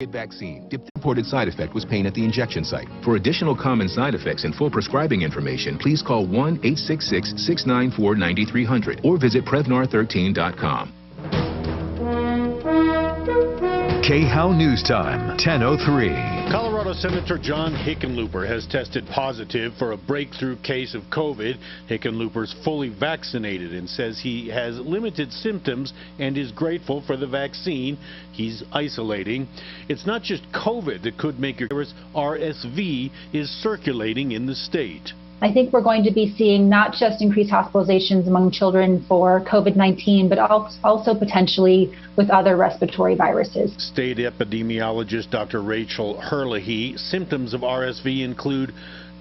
vaccine. The reported side effect was pain at the injection site. For additional common side effects and full prescribing information, please call 1-866-694-9300 or visit Prevnar13.com. KHOW News Time, 10:03. Colorado Senator John Hickenlooper has tested positive for a breakthrough case of COVID. Hickenlooper's fully vaccinated and says he has limited symptoms and is grateful for the vaccine he's isolating. It's not just COVID that could make your virus. RSV is circulating in the state. I think we're going to be seeing not just increased hospitalizations among children for COVID-19, but also potentially with other respiratory viruses. State epidemiologist Dr. Rachel Herlihy, symptoms of RSV include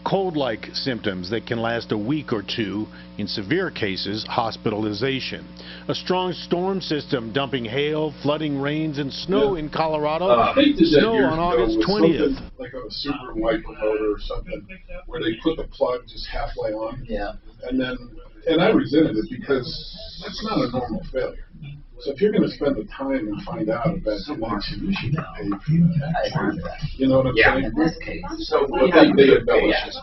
cold-like symptoms that can last a week or two. In severe cases, hospitalization. A strong storm system dumping hail, flooding rains, and snow in Colorado. Snow on August 20th. Like on a super micromotor or something, where they put the plug just halfway on. Yeah. And I resented it because that's not a normal failure. So if you're going to spend the time and find out if that's an issue, you should get paid for that. You know what I'm saying? In this case, so they embellish it.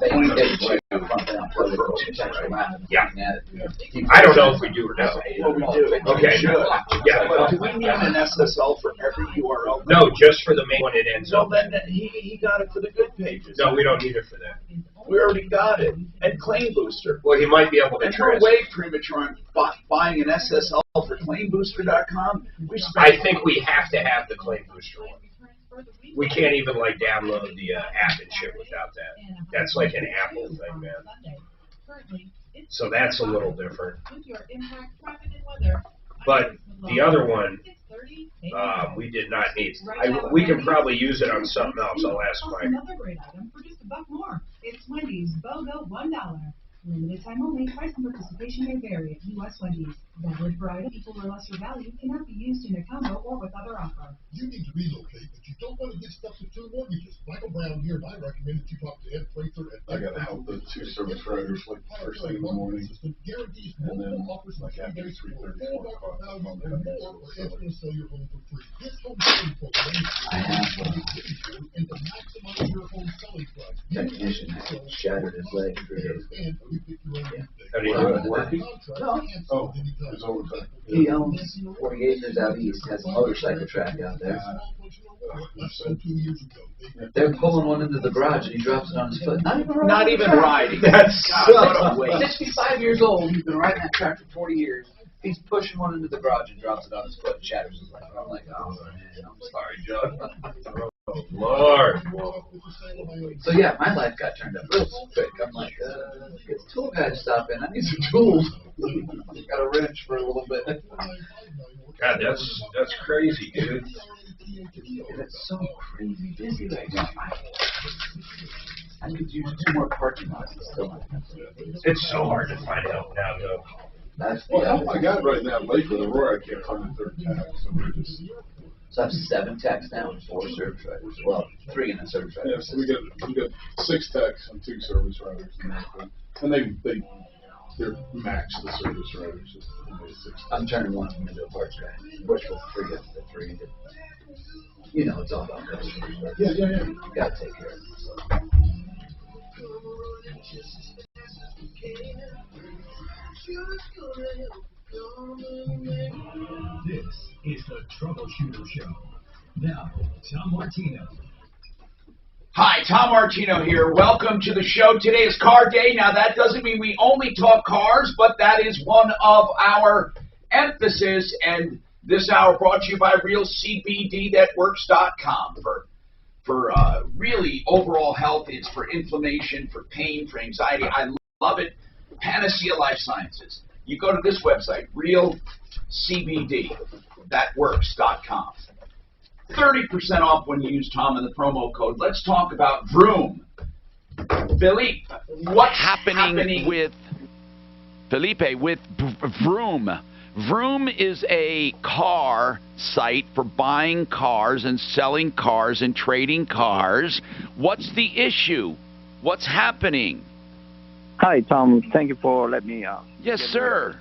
Yeah. I don't know if we do or not. Well, we do. Okay. Yeah. But do we need an SSL for every URL? No, just for the main one it ends up. No, then he got it for the good pages. No, we don't need it for that. We already got it. And Claim Booster. Well, he might be able to And we're way premature on buying an SSL for ClaimBooster.com. I think we have to have the Claim Booster one. We can't even like download the app and shit without that. That's like an Apple thing, man. So that's a little different. But the other one, we did not need. We can probably use it on something else. I'll ask Mike. Another great item for just $1 more. It's Wendy's BOGO $1. Limited time only. Price and participation may vary at U.S. Wendy's. Valid for items equal or lesser value cannot be used in a combo or with other offer. You need to relocate, but you don't want to get stuck with two mortgages. Michael Brown here, and I recommend that you talk to Ed Prather. I got to help the two service writers like first thing in the morning, guarantees and then offers like after 3:30, 4 o'clock. or Ed's going to sell your home for free. This home selling program is and to maximize your home selling price. Technician shattered his leg. How do you do it? Working? No. Oh, it's overtime. He owns 40 acres out east, has a motorcycle track out there. They're pulling one into the garage and he drops it on his foot. Not even riding. That's 65 years old. He's been riding that track for 40 years. He's pushing one into the garage and drops it on his foot and shatters his leg. I'm like, oh man, I'm sorry, Joe. Oh, Lord. So yeah, my life got turned up real quick. I'm like, get the tool guy to stop in. I need some tools. Got a wrench for a little bit. God, that's crazy, dude. And it's so crazy busy right now. I could use 2 more parking lots. It's so hard to find help now, though. Well, help I got right now, Lakewood, Aurora, I can't find the third tag. So I have 7 techs now and 4 service writers. Well, 3 in the service writers. Yeah, so we got 6 techs and 2 service writers. And they're matched the service writers. I'm turning one of them into a parts guy. Which will free up the 3. You know, it's all about customers. Yeah. You gotta take care of it. So. This is the Troubleshooter Show. Now, Tom Martino. Hi, Tom Martino here. Welcome to the show. Today is car day. Now, that doesn't mean we only talk cars, but that is one of our emphasis. And this hour brought to you by RealCBDNetworks.com for really overall health. It's for inflammation, for pain, for anxiety. I love it. Panacea Life Sciences. You go to this website, RealCBDNetworks.com. 30% off when you use Tom in the promo code. Let's talk about Vroom. Philippe, what's happening with Felipe with Vroom? Vroom is a car site for buying cars and selling cars and trading cars. What's the issue? What's happening? Hi, Tom. Thank you for letting me. Yes, sir.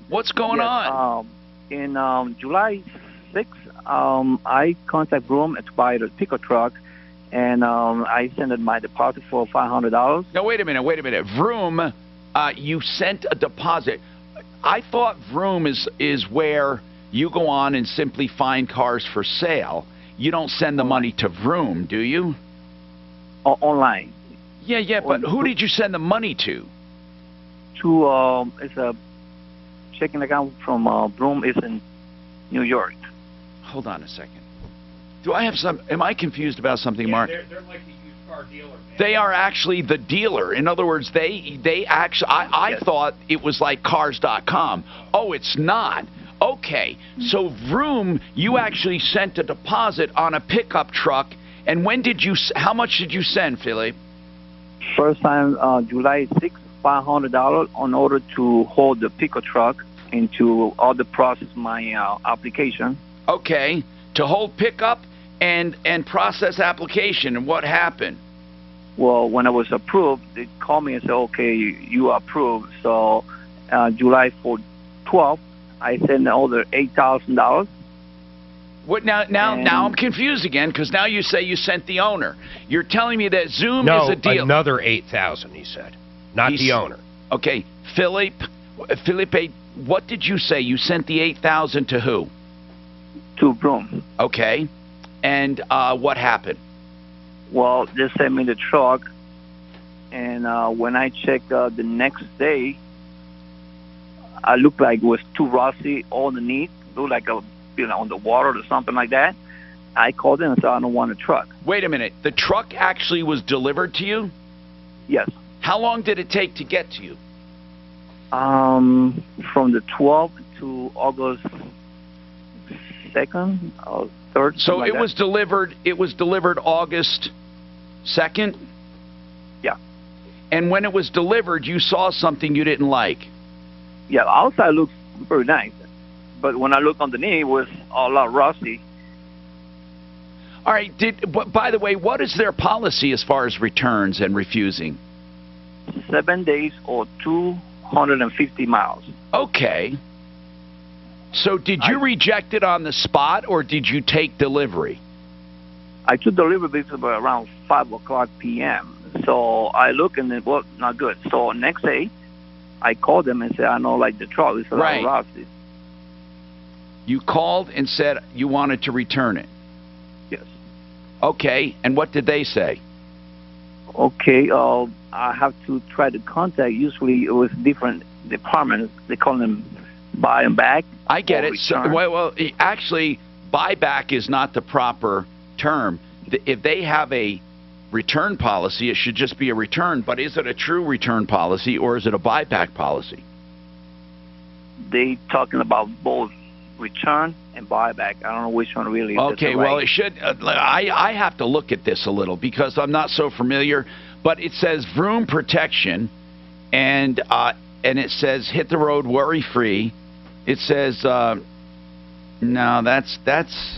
What's going on? In July 6th, I contact Vroom to buy the pickup truck, and I sent my deposit for $500. No, wait a minute. Vroom, you sent a deposit. I thought Vroom is where you go on and simply find cars for sale. You don't send the money to Vroom, do you? Online. Yeah, but who did you send the money to? It's a checking account from Vroom. Is in New York. Hold on a second. Do I have some? Am I confused about something, Mark? They're like the used car dealer, man. They are actually the dealer. In other words, they actually. I thought it was like Cars.com. Oh, it's not. Okay, so Vroom, you actually sent a deposit on a pickup truck, and when did you? How much did you send, Philip? First time, July 6th, $500 in order to hold the pickup truck and to order process my application. Okay, to hold pickup and process application, and what happened? Well, when I was approved, they called me and said, okay, you are approved. So July 12th, I sent the order $8,000. What now I'm confused again, because now you say you sent the owner. You're telling me that Zoom no, is a deal. Another $8,000, he said, not the owner. Okay, Felipe, what did you say? You sent the $8,000 to who? To Vroom. Okay, and what happened? Well, they sent me the truck, and when I checked the next day, I looked like it was too rusty underneath, looked like on the water or something like that. I called in and said, I don't want a truck. Wait a minute. The truck actually was delivered to you? Yes. How long did it take to get to you? From the 12th to August 2nd or 3rd. So it was delivered. It was delivered August 2nd? Yeah. And when it was delivered, you saw something you didn't like? Yeah, outside looks very nice, but when I look underneath, it was a lot rusty. All right. By the way, what is their policy as far as returns and refusing? 7 days or 250 miles. Okay. So did you reject it on the spot, or did you take delivery? I took delivery around 5 o'clock p.m. So I look and it was not good. So next day, I called them and said, I don't like the truck. It's a lot rusty. You called and said you wanted to return it? Yes. Okay, and what did they say? Okay, I have to try to contact. Usually it was different departments. They call them buy and back. I get it. So, well, actually, buyback is not the proper term. If they have a return policy, it should just be a return. But is it a true return policy, or is it a buyback policy? They talking about both return and buyback. I don't know which one really. Okay, well, it should. I have to look at this a little because I'm not so familiar. But it says Vroom protection, and it says hit the road worry free. It says. No, that's.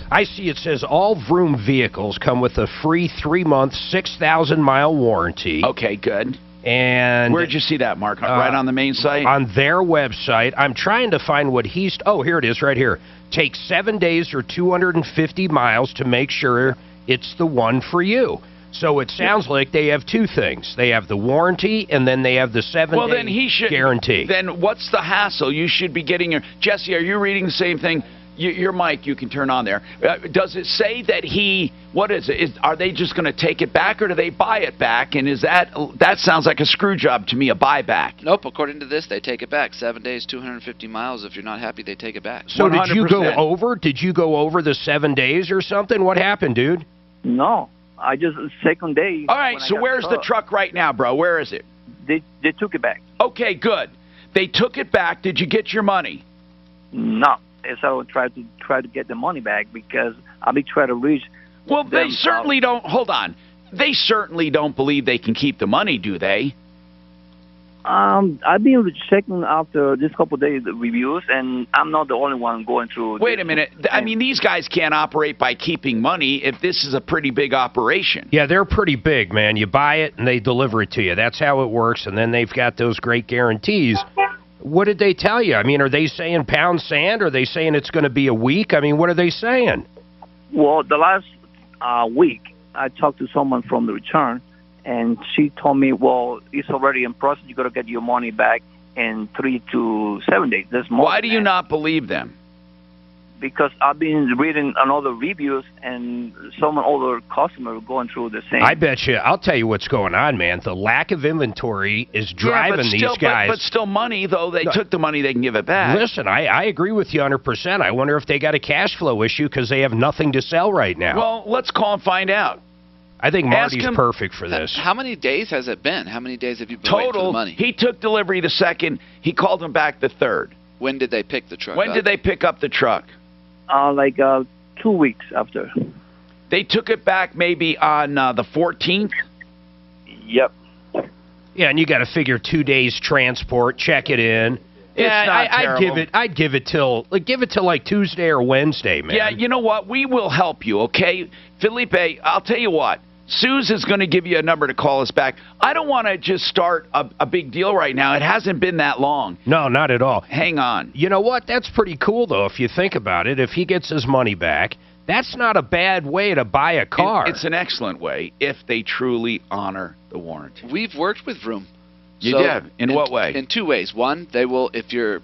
I see it says all Vroom vehicles come with a free 3-month, 6,000-mile warranty. Okay, good. And where'd you see that, Mark? Right on the main site? On their website. I'm trying to find what oh, here it is right here. Take 7 days or 250 miles to make sure it's the one for you. So it sounds like they have two things. They have the warranty, and then they have the 7-day guarantee. Then what's the hassle? You should be getting your... Jesse, are you reading the same thing? Your mic, you can turn on there. Does it say that what is it? Are they just going to take it back, or do they buy it back? And is that sounds like a screw job to me, a buyback. Nope, according to this, they take it back. 7 days, 250 miles. If you're not happy, they take it back. So 100%. Did you go over the 7 days or something? What happened, dude? No, I just second day. All right, so where's the truck right now, bro? Where is it? They took it back. Okay, good. They took it back. Did you get your money? No. So I try to get the money back because I'll be trying to reach. Well, they certainly don't. Hold on. They certainly don't believe they can keep the money, do they? I've been checking after this couple of days the reviews, and I'm not the only one going through. Wait a minute. I mean, these guys can't operate by keeping money if this is a pretty big operation. Yeah, they're pretty big, man. You buy it and they deliver it to you. That's how it works, and then they've got those great guarantees. What did they tell you? I mean, are they saying pound sand? Are they saying it's going to be a week? I mean, what are they saying? Well, the last week, I talked to someone from the return, and she told me, well, it's already in process. You got to get your money back in 3 to 7 days. There's more. Why do you not believe them? Because I've been reading another reviews, and some other customers going through the same. I bet you. I'll tell you what's going on, man. The lack of inventory is driving these guys. But still money, though. They took the money, they can give it back. Listen, I agree with you 100%. I wonder if they got a cash flow issue because they have nothing to sell right now. Well, let's call and find out. I think Marty's perfect for this. How many days has it been? How many days have you been waiting for the money? He took delivery the 2nd. He called him back the 3rd. When did they pick the truck up? When did they pick up the truck? 2 weeks after. They took it back maybe on the 14th? Yep. Yeah, and you got to figure 2 days transport, check it in. I'd give it till like Tuesday or Wednesday, man. Yeah, you know what? We will help you, okay? Felipe, I'll tell you what. Suze is going to give you a number to call us back. I don't want to just start a big deal right now. It hasn't been that long. No, not at all. Hang on. You know what? That's pretty cool, though, if you think about it. If he gets his money back, that's not a bad way to buy a car. It's an excellent way if they truly honor the warranty. We've worked with Vroom. You did? In what way? In 2 ways. One, they will, if you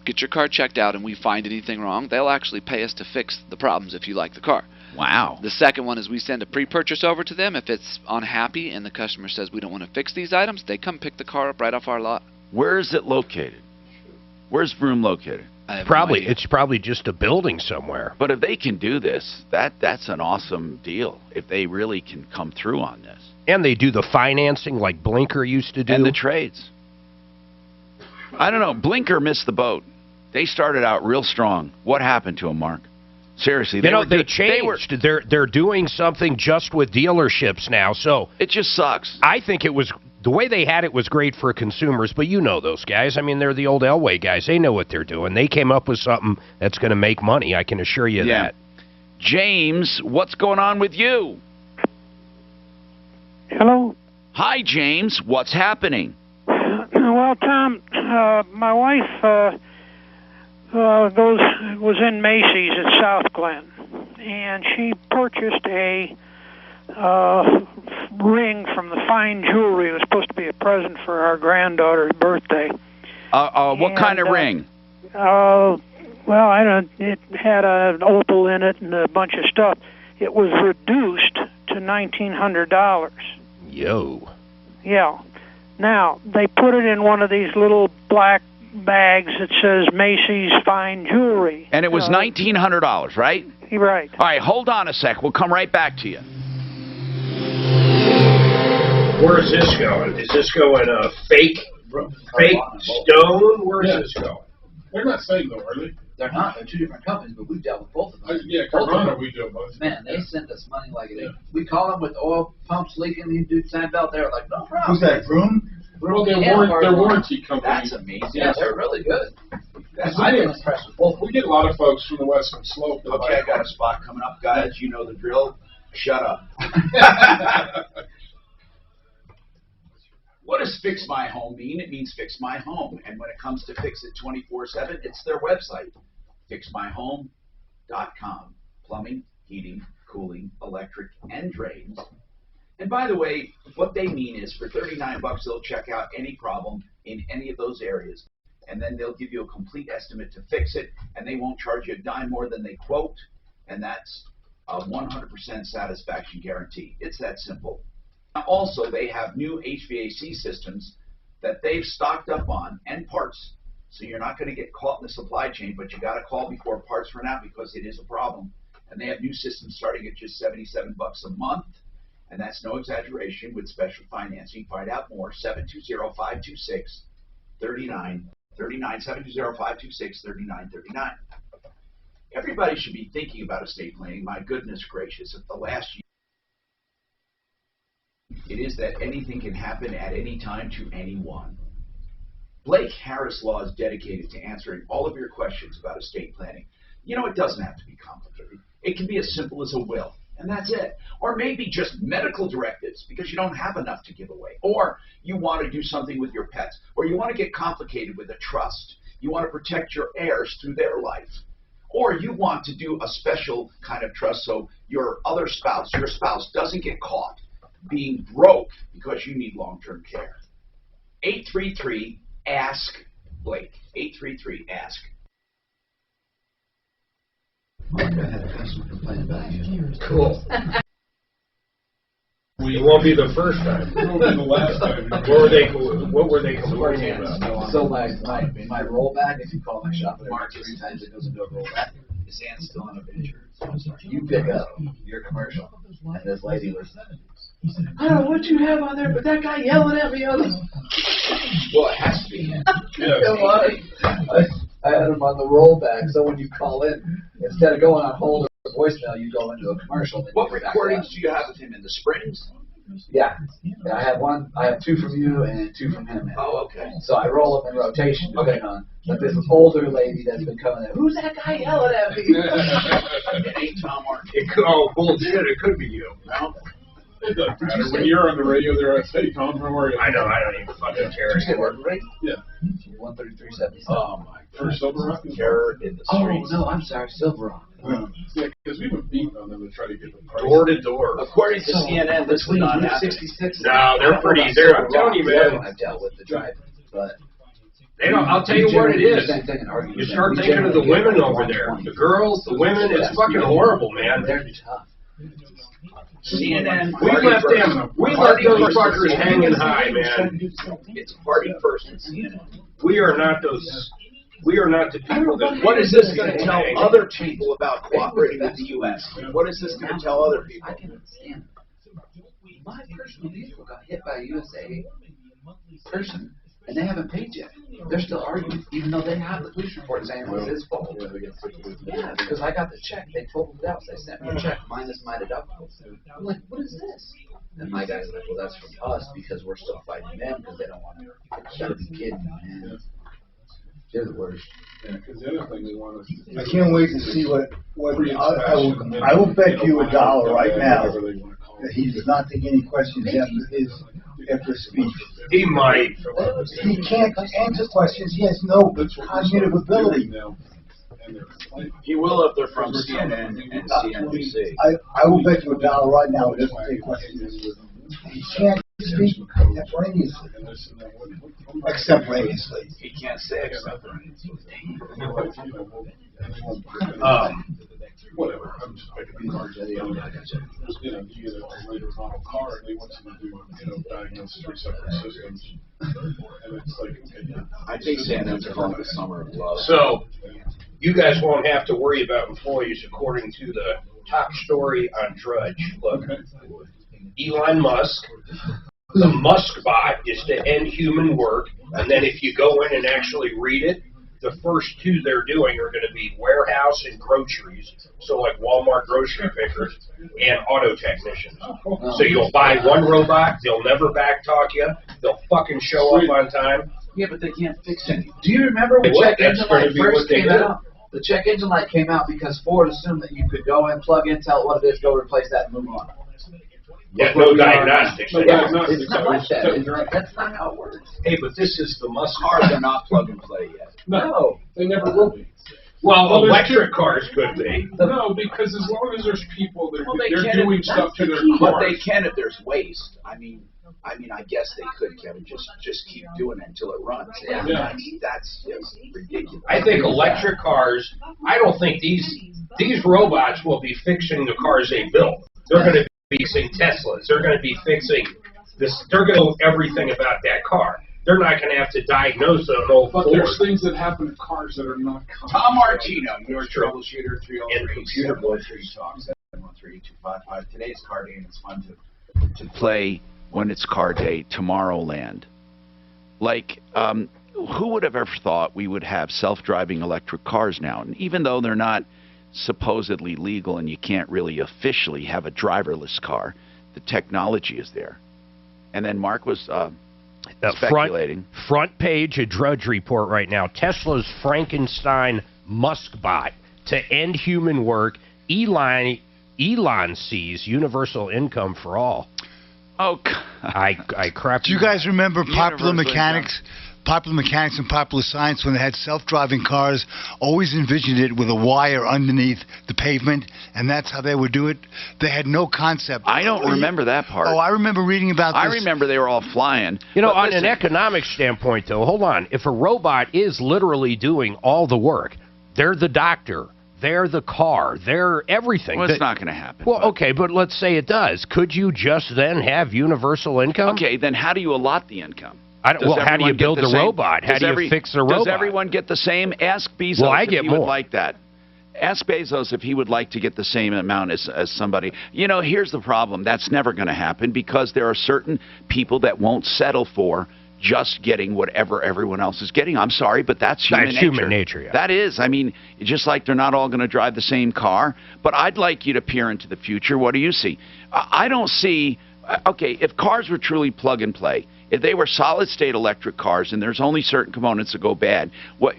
get your car checked out and we find anything wrong, they'll actually pay us to fix the problems if you like the car. Wow. The second one is we send a pre-purchase over to them. If it's unhappy and the customer says we don't want to fix these items, they come pick the car up right off our lot. Where is it located? Where's Vroom located? It's probably just a building somewhere. But if they can do this, that's an awesome deal. If they really can come through on this. And they do the financing like Blinker used to do. And the trades. I don't know. Blinker missed the boat. They started out real strong. What happened to them, Mark? Seriously, they changed. They're doing something just with dealerships now. So it just sucks. I think it was the way they had it was great for consumers, but you know those guys. I mean, they're the old Elway guys. They know what they're doing. They came up with something that's going to make money. I can assure you that. James, what's going on with you? Hello. Hi, James. What's happening? Well, Tom, my wife was in Macy's at South Glen, and she purchased a ring from the fine jewelry. It was supposed to be a present for our granddaughter's birthday. What kind of ring? Well, I don't. It had an opal in it and a bunch of stuff. It was reduced to $1,900. Yo. Yeah. Now they put it in one of these little black bags that says Macy's Fine Jewelry. And it was $1,900, right? Right. All right, hold on a sec. We'll come right back to you. Where's this going? Is this going fake stone? Where's this going? They're not saying though, are they? They're not. They're two different companies, but we've dealt with both of them. Yeah, Carvana we do both. Man, they sent us money like it. We call them with oil pumps leaking. These dudes signed out there like, no problem. Who's that, Vroom? Well, their warranty company. That's amazing. Yeah, they're really good. I've been impressed with both. We get a lot of folks from the Western Slope. Okay, I got a spot coming up, guys. You know the drill. Shut up. What does Fix My Home mean? It means Fix My Home. And when it comes to Fix It 24/7, it's their website, fixmyhome.com. Plumbing, heating, cooling, electric, and drains. And by the way, what they mean is for $39, they'll check out any problem in any of those areas. And then they'll give you a complete estimate to fix it, and they won't charge you a dime more than they quote. And that's a 100% satisfaction guarantee. It's that simple. Also, they have new HVAC systems that they've stocked up on and parts. So you're not going to get caught in the supply chain, but you got to call before parts run out because it is a problem. And they have new systems starting at just $77 a month. And that's no exaggeration with special financing. Find out more, 720-526-3939, 720-526-3939. Everybody should be thinking about estate planning. My goodness gracious, if the last year it is that anything can happen at any time to anyone. Blake Harris Law is dedicated to answering all of your questions about estate planning. You know, it doesn't have to be complicated. It can be as simple as a will. and that's it. Or maybe just medical directives because you don't have enough to give away. Or you want to do something with your pets. Or you want to get complicated with a trust. You want to protect your heirs through their life. Or you want to do a special kind of trust so your spouse doesn't get caught being broke because you need long-term care. 833-ASK-Blake. 833-ASK. I had a customer complain about you. Cool. It won't be the first time. It won't be the last time. What were they complaining about? So my rollback, if you call my shop at 3 times, it goes into a rollback. His hand's still on a picture. You pick up your commercial, and this lady was, I don't know what you have on there, but that guy yelling at me on the... Well, it has to be him. I had him on the rollback, so when you call in, instead of going on hold or voicemail, you go into a commercial. What recordings do you have with him in the Springs? Yeah, I have 2 from you and 2 from him. Oh, okay. So I roll them in rotation, depending on. But there's an older lady that's been coming in. Who's that guy yelling at me? It ain't Tom Martin. Bullshit, it could be you. No. It doesn't matter. When you're on the radio, they're like, hey, Tom, how are you? I know, I don't even fucking care anymore. Yeah. 133.77. Oh, my God. For Silver Rock? Terror in the streets. Oh, no, I'm sorry, Silver Rock. Yeah, because we've been beating on them to try to get the price. Door to door. According to CNN, this was not happening. 66. No, they're pretty. I'm telling you, man. I've dealt with the drive, but They don't. I'll tell you what it is. You You start thinking of the women over there, the girls, the women. It's fucking horrible, man. They're tough. CNN. We left those fuckers hanging high, man. It's party first in CNN. We are not those. We are not the people that. What is this going to tell other people about cooperating with the U.S.? What is this going to tell other people? I can understand. My personal vehicle got hit by a USA person, and they haven't paid yet. They're still arguing, even though they have the police report saying it was his fault. Yeah, because I got the check. They totaled it out. So they sent me a check minus my deductible. I'm like, what is this? And my guy's like, well, that's from us because we're still fighting them because they don't want to. Gotta be kidding me, man. They're the worst. Yeah, because the other thing they want us to do. I can't wait to see what I will bet you $1 right now that he does not take any questions after his speech. He might. He can't answer questions. He has no cognitive ability. He will if they're from CNN and CNBC. I will bet you $1 right now he doesn't take questions. He can't speak extemporaneously. He can't say extemporaneously. Whatever. I'm just picking the cards. You get a later model car, and they want you to do, diagnose 3 separate systems. And it's like, okay, I think CNN's calling the summer of love. So, you guys won't have to worry about employees according to the top story on Drudge. Look, Elon Musk, the Musk bot is to end human work, and then if you go in and actually read it, the first 2 they're doing are going to be warehouse and groceries, so like Walmart grocery pickers and auto technicians. So you'll buy one robot, they'll never backtalk you, they'll fucking show up on time. Yeah, but they can't fix anything. Do you remember when check engine light first came out? The check engine light came out because Ford assumed that you could go in, plug in, tell it what it is, go replace that, and move on. Yeah, no diagnostics. It's not like that. That's not how it works. Hey, but this is the Musk. Cars are not plug and play yet. No, they never will be. Well, electric cars could be. No, because as long as there's people, they're Well, doing stuff to their cars. But they can if there's waste. I mean, I guess they could, Kevin, just keep doing it until it runs. Yeah. I mean, that's ridiculous. I think electric cars. I don't think these robots will be fixing the cars they built. They're going to be fixing Teslas. They're going to be fixing this. They're going to know everything about that car. They're not going to have to diagnose an old Ford. But there's things that happen to cars that are not common. Tom Martino, your troubleshooter, 303 and Computer Boy 3 Talk 713-8255. Today's car day, and it's fun to play when it's car day, Tomorrowland. Like, who would have ever thought we would have self-driving electric cars now? And even though they're not supposedly legal and you can't really officially have a driverless car, the technology is there. And then Mark was speculating. Front page of Drudge Report right now. Tesla's Frankenstein Musk bot to end human work. Elon Elon sees universal income for all. Oh, I crap. Do you guys remember Popular Universal Mechanics? Popular Mechanics and Popular Science, when they had self-driving cars, always envisioned it with a wire underneath the pavement, and that's how they would do it. They had no concept. I don't remember that part. Oh, I remember reading about this. I remember they were all flying. You know, But on listen, an economic standpoint, though, hold on. If a robot is literally doing all the work, they're the doctor, they're the car, they're everything. well, it's not going to happen. Well, okay, but let's say it does. Could you just then have universal income? Okay, then how do you allot the income? How do you everyone build get the same? robot? How Does do you fix the robot? Does everyone get the same? Ask Bezos Well, I if get he more. would like that. Ask Bezos if he would like to get the same amount as somebody. You know, here's the problem. That's never going to happen because there are certain people that won't settle for just getting whatever everyone else is getting. I'm sorry, but that's human nature. Human nature, yeah. That is. I mean, just like they're not all going to drive the same car. But I'd like you to peer into the future. What do you see? I don't see... Okay, if cars were truly plug and play, if they were solid-state electric cars and there's only certain components that go bad,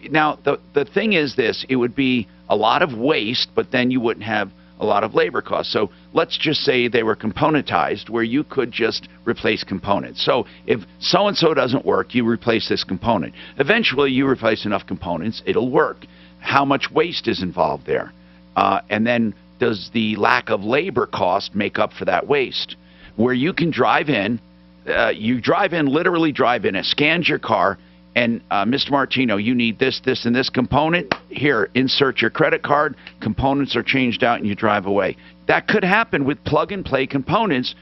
now the thing is this, it would be a lot of waste, but then you wouldn't have a lot of labor costs. So let's just say they were componentized where you could just replace components. So if so-and-so doesn't work, you replace this component. Eventually, you replace enough components, it'll work. How much waste is involved there? And then does the lack of labor cost make up for that waste? Where you can drive in, literally drive in, it scans your car, and Mr. Martino, you need this, this, and this component. Here, insert your credit card. Components are changed out, and you drive away. That could happen with plug-and-play components,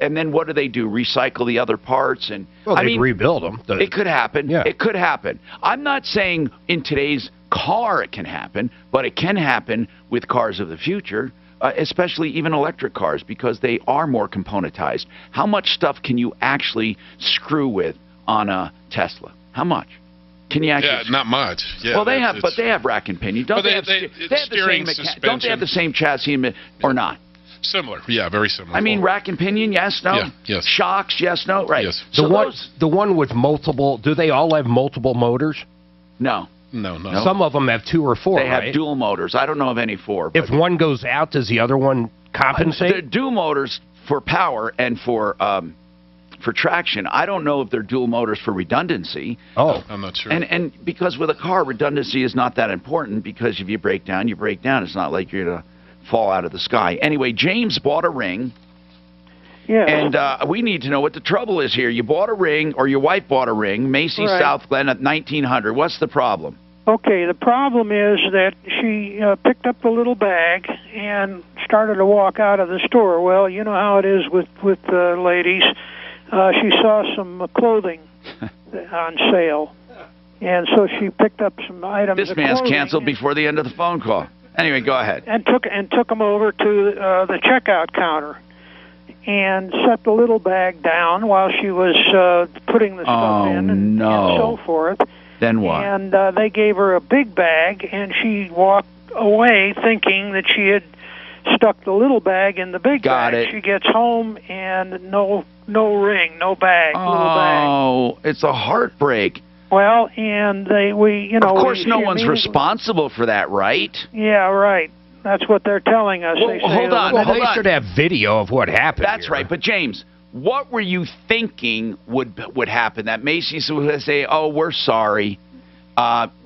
and then what do they do? Recycle the other parts? And I mean, rebuild them. It could happen. Yeah. It could happen. I'm not saying in today's car it can happen, but it can happen with cars of the future. Especially even electric cars, because they are more componentized. How much stuff can you actually screw with on a Tesla? How much? Can you actually? Yeah, not much. Yeah, well, they have rack and pinion. Don't they have the same chassis or not? Similar. Yeah, very similar. I mean, rack and pinion, yes, no? Yeah, yes. Shocks, yes, no? Right. Yes. The one with multiple, do they all have multiple motors? No. No. Some of them have 2 or 4, They have dual motors. I don't know of any 4. If one goes out, does the other one compensate? They're dual motors for power and for traction. I don't know if they're dual motors for redundancy. Oh. I'm not sure. And because with a car, redundancy is not that important, because if you break down, you break down. It's not like you're going to fall out of the sky. Anyway, James bought a ring. Yeah. And we need to know what the trouble is here. You bought a ring, or your wife bought a ring, Macy's Right. South Glen at 1900. What's the problem? Okay, the problem is that she picked up the little bag and started to walk out of the store. Well, you know how it is with ladies. She saw some clothing on sale, and so she picked up some items. This of man's clothing canceled before the end of the phone call. Anyway, go ahead. and took them over to the checkout counter and set the little bag down while she was putting the stuff in and so forth. Then what? And they gave her a big bag, and she walked away thinking that she had stuck the little bag in the big Got bag. it. She gets home and no ring, no bag, little bag. Oh, it's a heartbreak. Well, and of course, no she one's immediately- responsible for that, right? Yeah, right. That's what they're telling us. Well, They say hold on. Well, hold they on. should have video of what happened. That's here. right. But James, what were you thinking would happen? That Macy's would say, "Oh, we're sorry.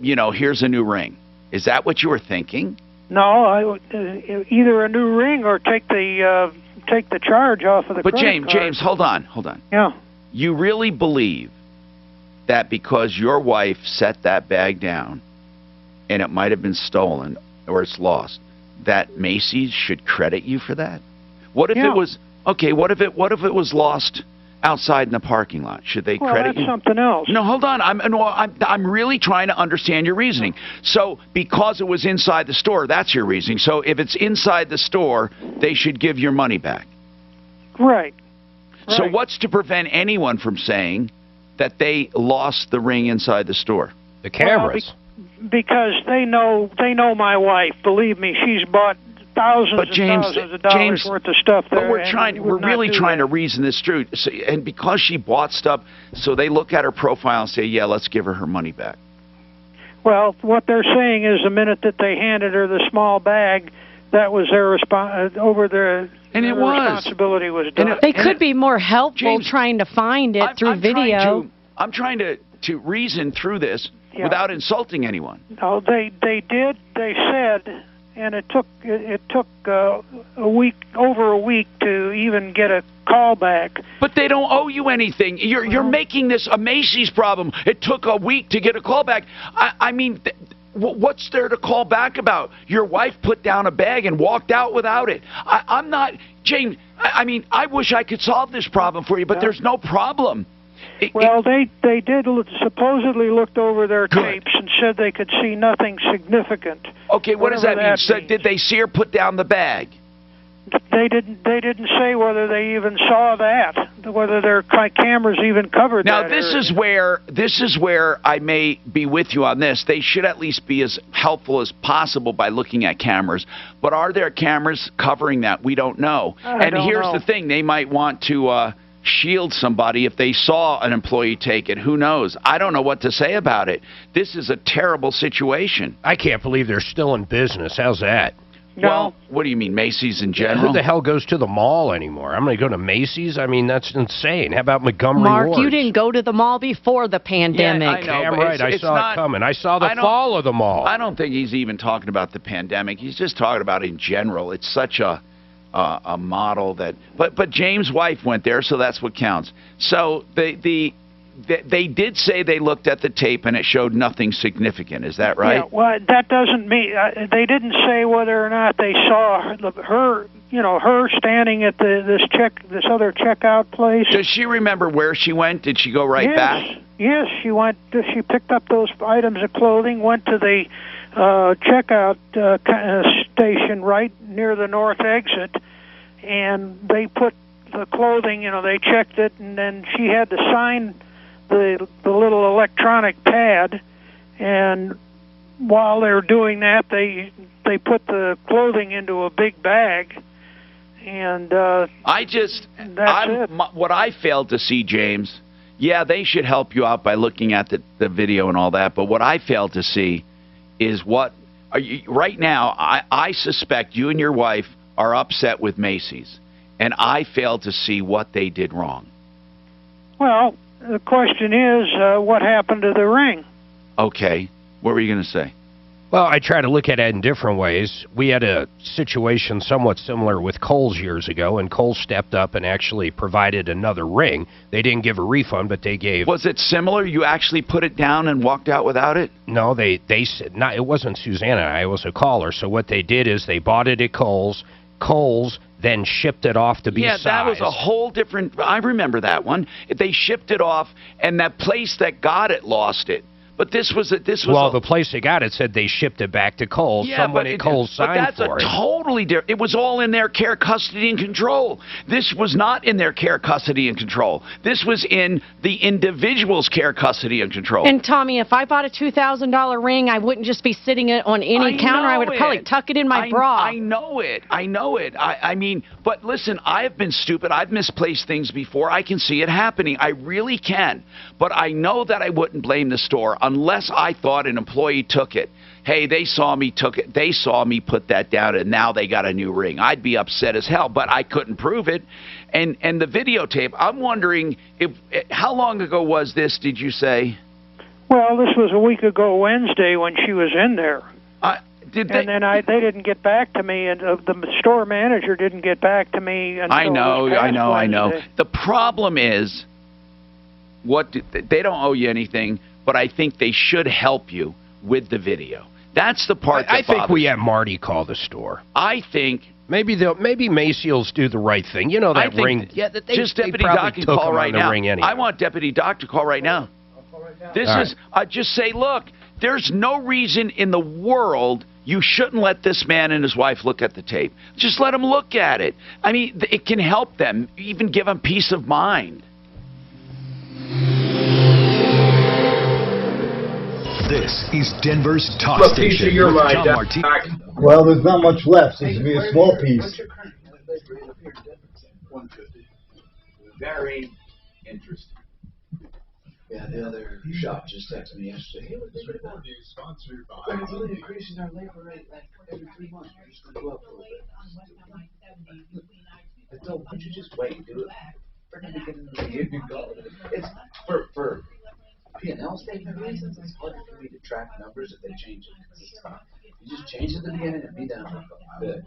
Here's a new ring." Is that what you were thinking? No, either a new ring or take the charge off of the But credit card. James, hold on. Yeah. You really believe that because your wife set that bag down, and it might have been stolen or it's lost, that Macy's should credit you for that? What if it was okay? What if it was lost outside in the parking lot? Should they credit you? Well, that's something else. No, hold on. I'm really trying to understand your reasoning. So because it was inside the store, that's your reasoning. So if it's inside the store, they should give your money back. Right. So what's to prevent anyone from saying that they lost the ring inside the store? The cameras. Because they know my wife. Believe me, she's bought thousands and thousands of dollars worth of stuff there. But we're really trying to reason this through. So, and because she bought stuff, so they look at her profile and say, "Yeah, let's give her money back." Well, what they're saying is the minute that they handed her the small bag, that was their responsibility was done. They could be more helpful James, trying to find it through video. I'm trying to reason through this without insulting anyone. No, they did. They said, and it took a week, over a week, to even get a call back. But they don't owe you anything. You're making this a Macy's problem. It took a week to get a call back. I mean, what's there to call back about? Your wife put down a bag and walked out without it. I'm not, James. I mean, I wish I could solve this problem for you, but there's no problem. Well, they did supposedly looked over their tapes and said they could see nothing significant. Okay, what does that mean? So did they see her put down the bag? They didn't say whether they even saw that, whether their cameras even covered that. Now this is where I may be with you on this. They should at least be as helpful as possible by looking at cameras. But are there cameras covering that? We don't know. And here's the thing: they might want to shield somebody if they saw an employee take it. Who knows? I don't know what to say about it. This is a terrible situation. I can't believe they're still in business. How's that? No. Well, what do you mean, Macy's in general? Who the hell goes to the mall anymore? I'm going to go to Macy's? I mean, that's insane. How about Montgomery Mark, Ward's? you didn't go to the mall before the pandemic. Yeah, I know, Damn right, I saw it coming. I saw the fall of the mall. I don't think he's even talking about the pandemic. He's just talking about in general. It's such a model that... But James' wife went there, so that's what counts. So they did say they looked at the tape and it showed nothing significant. Is that right? Yeah, well, that doesn't mean they didn't say whether or not they saw her standing at this other checkout place. Does she remember where she went? Did she go back? Yes, she went. She picked up those items of clothing, went to the checkout station right near the north exit, and they put the clothing. They checked it, and then she had to sign the little electronic pad, and while they were doing that, they put the clothing into a big bag, and what I failed to see, James. Yeah, they should help you out by looking at the video and all that, but what I failed to see is right now. I suspect you and your wife are upset with Macy's, and I failed to see what they did wrong. Well, the question is, what happened to the ring? Okay. What were you going to say? Well, I try to look at it in different ways. We had a situation somewhat similar with Kohl's years ago, and Kohl's stepped up and actually provided another ring. They didn't give a refund, but they gave... Was it similar? You actually put it down and walked out without it? No, they said... Not, it wasn't Susanna. I was a caller. So what they did is they bought it at Kohl's. Kohl's then shipped it off to be sized. Yeah, that was a whole different... I remember that one. They shipped it off, and that place that got it lost it. But this was the place they got it said they shipped it back to Kohl's. Yeah, someone at Kohl's signed for it. But that's a totally different... It was all in their care, custody, and control. This was not in their care, custody, and control. This was in the individual's care, custody, and control. And Tommy, if I bought a $2,000 ring, I wouldn't just be sitting it on any counter. I would probably tuck it in my bra. I know it. I mean, but listen, I have been stupid. I've misplaced things before. I can see it happening. I really can. But I know that I wouldn't blame the store unless I thought an employee took it. Hey, they saw me took it. They saw me put that down, and now they got a new ring. I'd be upset as hell, but I couldn't prove it. And the videotape, I'm wondering, how long ago was this, did you say? Well, this was a week ago Wednesday when she was in there. They didn't get back to me, and the store manager didn't get back to me until I know. Wednesday. The problem is, they don't owe you anything, but I think they should help you with the video. That's the part that I think we have Marty call the store. I think maybe Macy's do the right thing. You know that ring. Just Deputy Doc can call right now. I want Deputy Doc to call right now. Just say, look, there's no reason in the world you shouldn't let this man and his wife look at the tape. Just let them look at it. I mean, it can help them, even give them peace of mind. This is Denver's talk What station. piece of your mind, John Doc? Martino. Well, there's not much left. Seems to be a small piece. Very interesting. Yeah, the other shop just texted me yesterday. Hey, This report is sponsored by we're really increasing our labor rate like every 3 months. We're just going to go up a little bit. I told him, why don't you just wait and do it for the beginning of the year? It's for P&L statement reasons. It's harder for me to track numbers if they change it. It's tough. You just change it at the beginning and be down for a bit.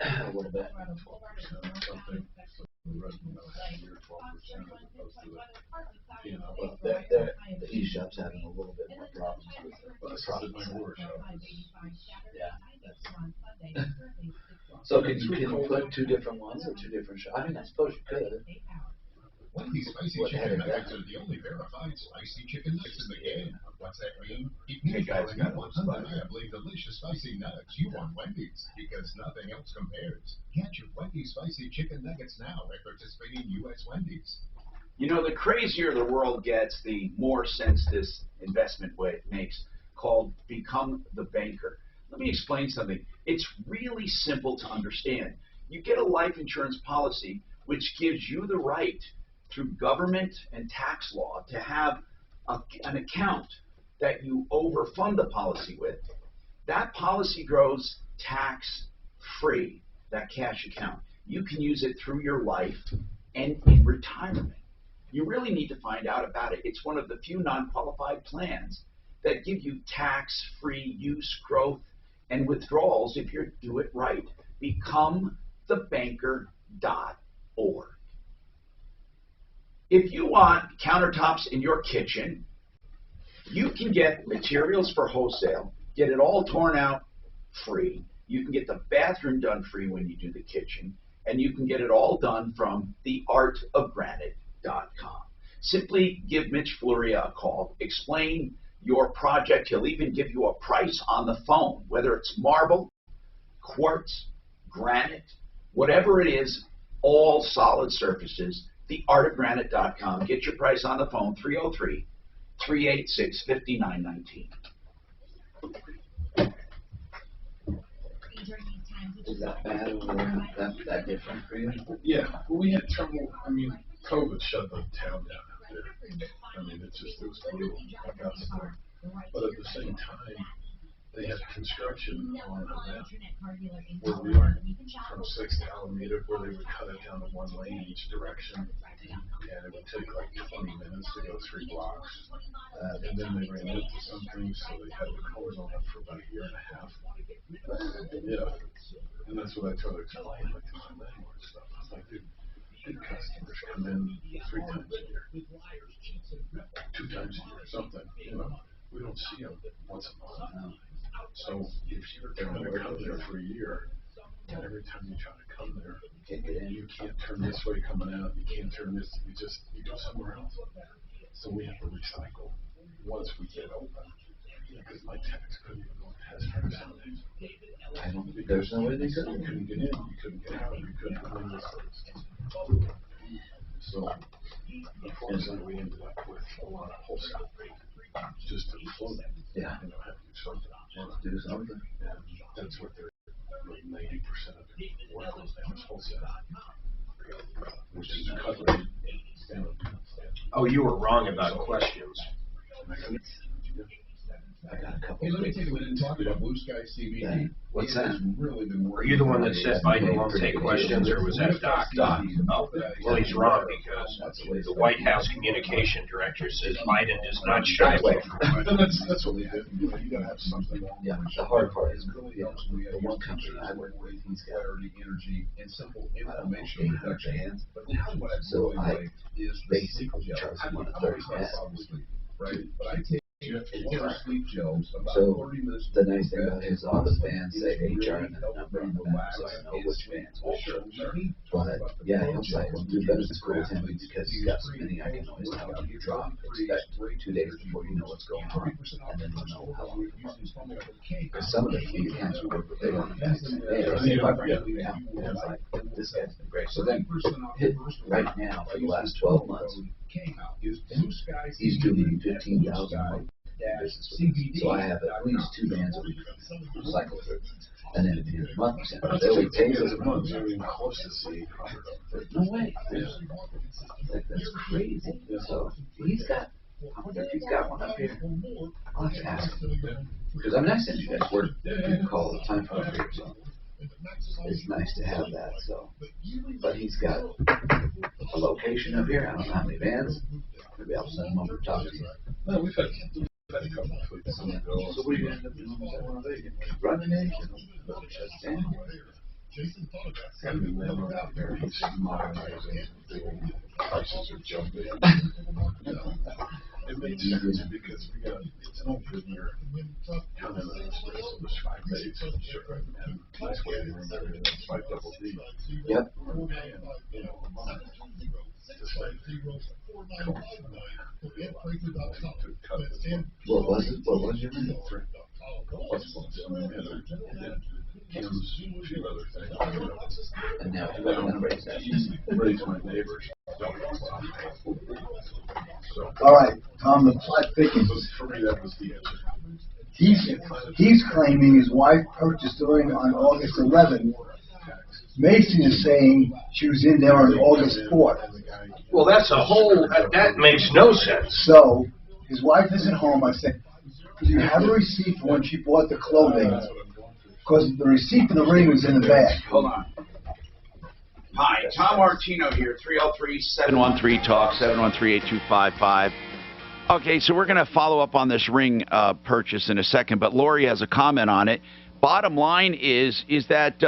A little bit. Well, the e-shop's having a little bit more problems with the product. Yeah. So can you put 2 different ones or 2 different shops? I mean, I suppose you could. Wendy's spicy chicken nuggets are the only verified spicy chicken nuggets in the game. What's that mean? It means you want undeniably delicious spicy nuggets. You want Wendy's because nothing else compares. Get your Wendy's spicy chicken nuggets now at participating U.S. Wendy's. You know, the crazier the world gets, the more sense this investment way makes, called Become the Banker. Let me explain something. It's really simple to understand. You get a life insurance policy which gives you the right through government and tax law to have an account that you overfund the policy with. That policy grows tax-free, that cash account. You can use it through your life and in retirement. You really need to find out about it. It's one of the few non-qualified plans that give you tax-free use, growth, and withdrawals if you do it right. BecomeTheBanker.org. If you want countertops in your kitchen, you can get materials for wholesale, get it all torn out free. You can get the bathroom done free when you do the kitchen, and you can get it all done from theartofgranite.com. Simply give Mitch Floria a call, explain your project. He'll even give you a price on the phone, whether it's marble, quartz, granite, whatever it is, all solid surfaces. theartofgranite.com. Get your price on the phone, 303-386-5919. Is that bad or that different for you? Yeah, well, we had trouble. I mean, COVID shut the town down out there. I mean, it was brutal. But at the same time, they had construction on that where we were from 6th to Alameda, where they would cut it down to 1 lane each direction, and it would take like 20 minutes to go 3 blocks. And then they ran into something, so they had the cars on it for about a year and a half. Yeah, and that's what I try to explain, like to my landlord and stuff. I was like, dude, customers come in 3 times a year, 2 times a year, something, you know. We don't see them once a month. So if you're going to come there for a year, and every time you try to come there, you can't turn this way coming out, you can't turn this, you go somewhere else. So we have to recycle once we get open. Because my tax couldn't even go past our Sundays. There's no way they could. You couldn't get in, you couldn't get out, you couldn't come in this place. So, unfortunately, we ended up with a lot of wholesale. Just to float it. Yeah. You know, have to do something. Do something. And that's what they're, like 90% of the work goes down is wholesale. Which is a cut rate. Oh, you were wrong about questions. I got a couple. Hey, let me take a minute and talk about Blue Sky CBD. Yeah. What's that? Really been Are you the one that said Biden won't take questions, or was that Doc? Oh, well, he's wrong because the White House communication director says Biden does not shy away from questions. That's what we do. You gotta have something. Yeah, the hard part is the one company I work with, he's got energy and simple information reduction. So I basically charge him on a 30 minutes. Right, but I take sleep gels about so 30 minutes. The nice thing about his office fans say HR and the number on the back, so I know which fans will show. But yeah, he'll say, well, do better than school with him because he's got so many, I can always tell him you drop. Expect 2 days before you know what's going on, and then you'll know how long it runs. Because some of the key accounts we work with, they don't invest. Hey, I see if I bring up the account, and it's like, this guy's been great. So then, right now, for the last 12 months, he's doing $15,000 a month business with them. So I have at least 2 vans a week cycle through. And then in a month, they only pay us a month. No way. That's crazy. So he's got, I wonder if he's got one up here. I'll have to ask him. Because I'm not saying you guys work, people call all the time for up here, so it's nice to have that. So, but he's got a location up here. I don't know how many vans. Maybe I'll send him over to talk to you. No, we've had a couple of weeks. So what are you going to end up doing? Running it? Gotta be more out there. He's modernizing. Prices are jumping. It makes sense because we got it's an open year. Kind of express it was 5 days. Sure. And that's waiting room everything. That's 5 double D. Yep. And, you know, a month. Just like, what was it? What was your rent? Kim's, a few other things. And now you're going to raise that. Raise my neighbors. All right, Tom, the plot thickens. For me, that was the answer. He's claiming his wife purchased the ring on August 11th. Mason is saying she was in there on August 4th. Well, that's a whole, that makes no sense. So, his wife isn't home. I said, do you have a receipt for when she bought the clothing? Because the receipt for the ring was in the bag. Hold on. Hi, Tom Martino here, 303-713-TALK, 713-8255. Okay, so we're going to follow up on this ring purchase in a second, but Lori has a comment on it. Bottom line is that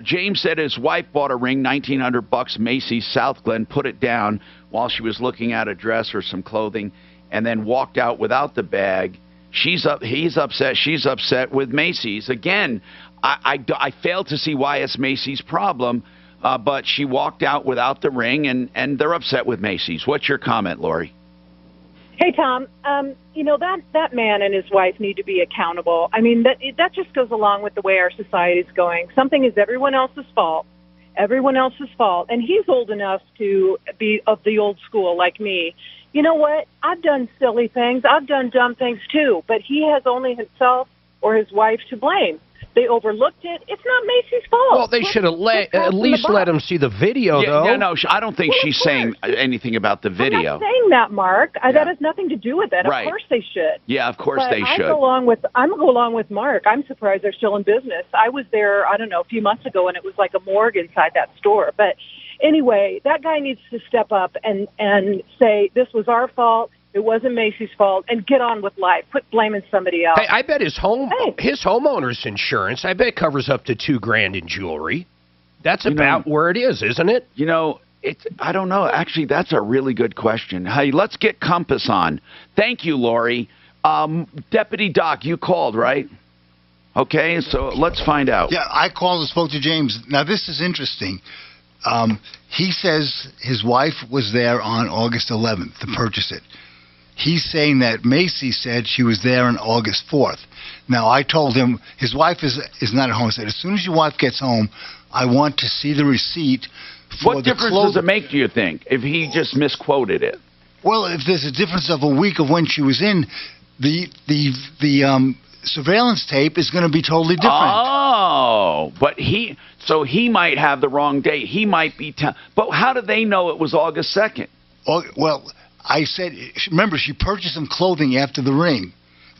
James said his wife bought a ring, $1,900, Macy's South Glen, put it down while she was looking at a dress or some clothing, and then walked out without the bag. He's upset. She's upset with Macy's. Again, I fail to see why it's Macy's problem, but she walked out without the ring, and they're upset with Macy's. What's your comment, Lori? Hey, Tom, you know, that man and his wife need to be accountable. I mean, that just goes along with the way our society is going. Something is everyone else's fault, and he's old enough to be of the old school like me. You know what? I've done silly things. I've done dumb things, too, but he has only himself or his wife to blame. They overlooked it. It's not Macy's fault. Well, they should have at least let him see the video, though. Yeah, no, I don't think she's saying anything about the video. I'm not saying that, Mark. That has nothing to do with it. Right. Of course they should. Yeah, of course they should. I'm go along with Mark. I'm surprised they're still in business. I was there, I don't know, a few months ago, and it was like a morgue inside that store. But anyway, that guy needs to step up and say, this was our fault. It wasn't Macy's fault, and get on with life. Quit blaming somebody else. Hey, I bet his homeowner's insurance, I bet covers up to $2,000 in jewelry. That's about where it is, isn't it? You know, I don't know. Actually, that's a really good question. Hey, let's get Compass on. Thank you, Lori. Deputy Doc, you called, right? Okay, so let's find out. Yeah, I called and spoke to James. Now, this is interesting. He says his wife was there on August 11th to purchase it. He's saying that Macy said she was there on August 4th. Now, I told him his wife is not at home. I said, as soon as your wife gets home, I want to see the receipt for What difference does it make, do you think, if he just misquoted it? Well, if there's a difference of a week of when she was in, the surveillance tape is going to be totally different. Oh, but so he might have the wrong date. He might be, but how do they know it was August 2nd? Oh, well, I said, remember, she purchased some clothing after the ring.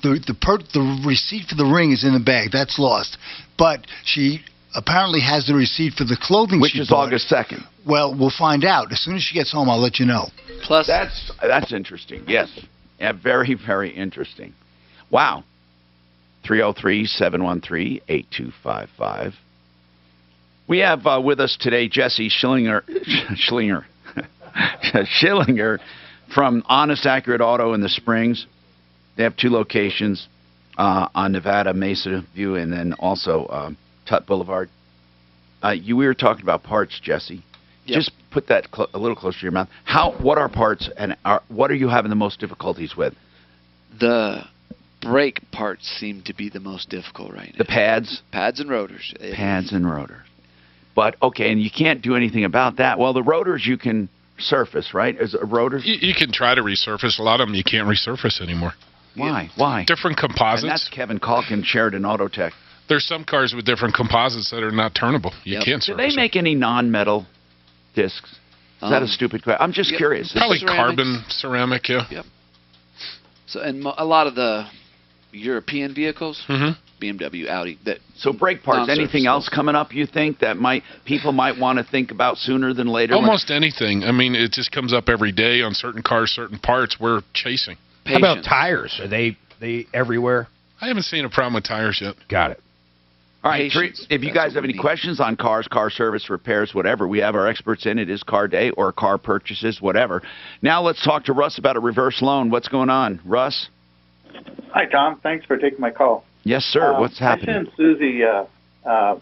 The receipt for the ring is in the bag. That's lost. But she apparently has the receipt for the clothing which is August 2nd. Well, we'll find out. As soon as she gets home, I'll let you know. Plus, that's interesting. Yes. Yeah, very, very interesting. Wow. 303-713-8255. We have with us today Jesse Schillinger from Honest Accurate Auto in the Springs. They have 2 locations on Nevada, Mesa View, and then also Tut Boulevard. We were talking about parts, Jesse. Yep. Just put that a little closer to your mouth. What are parts, and what are you having the most difficulties with? The brake parts seem to be the most difficult right now. The pads? Pads and rotors. Pads and rotors. But, okay, and you can't do anything about that. Well, the rotors you can surface, right? Is it rotors? You can try to resurface. A lot of them you can't resurface anymore. Why? Why? Different composites. And that's Kevin Calkin, Sheridan Auto Tech. There's some cars with different composites that are not turnable. You can't Do service they make any non-metal discs? Is that a stupid question? I'm just curious. Probably Ceramics. carbon, ceramic, yeah. Yep. So, and a lot of the European vehicles, BMW, Audi, that So brake parts, non-serviceable. anything else coming up you think that people might want to think about sooner than later? Almost anything. I mean, it just comes up every day on certain cars, certain parts we're chasing. How about tires? Are they everywhere? I haven't seen a problem with tires yet. Got it. All right, if you guys have any questions on cars, car service, repairs, whatever, we have our experts in. It is car day or car purchases, whatever. Now let's talk to Russ about a reverse loan. What's going on? Russ? Hi, Tom. Thanks for taking my call. Yes, sir. What's happening? I sent Susie an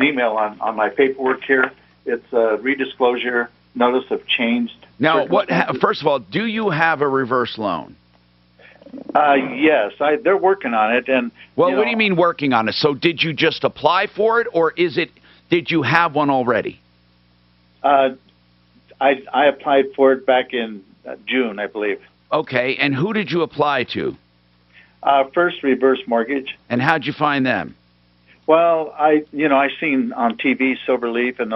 email on my paperwork here. It's a redisclosure notice of changed. Now, first of all, do you have a reverse loan? Yes, they're working on it. And well, what do you mean working on it? So did you just apply for it, or did you have one already? I applied for it back in June, I believe. Okay, and who did you apply to? First Reverse Mortgage. And how'd you find them? Well, I seen on TV Silverleaf and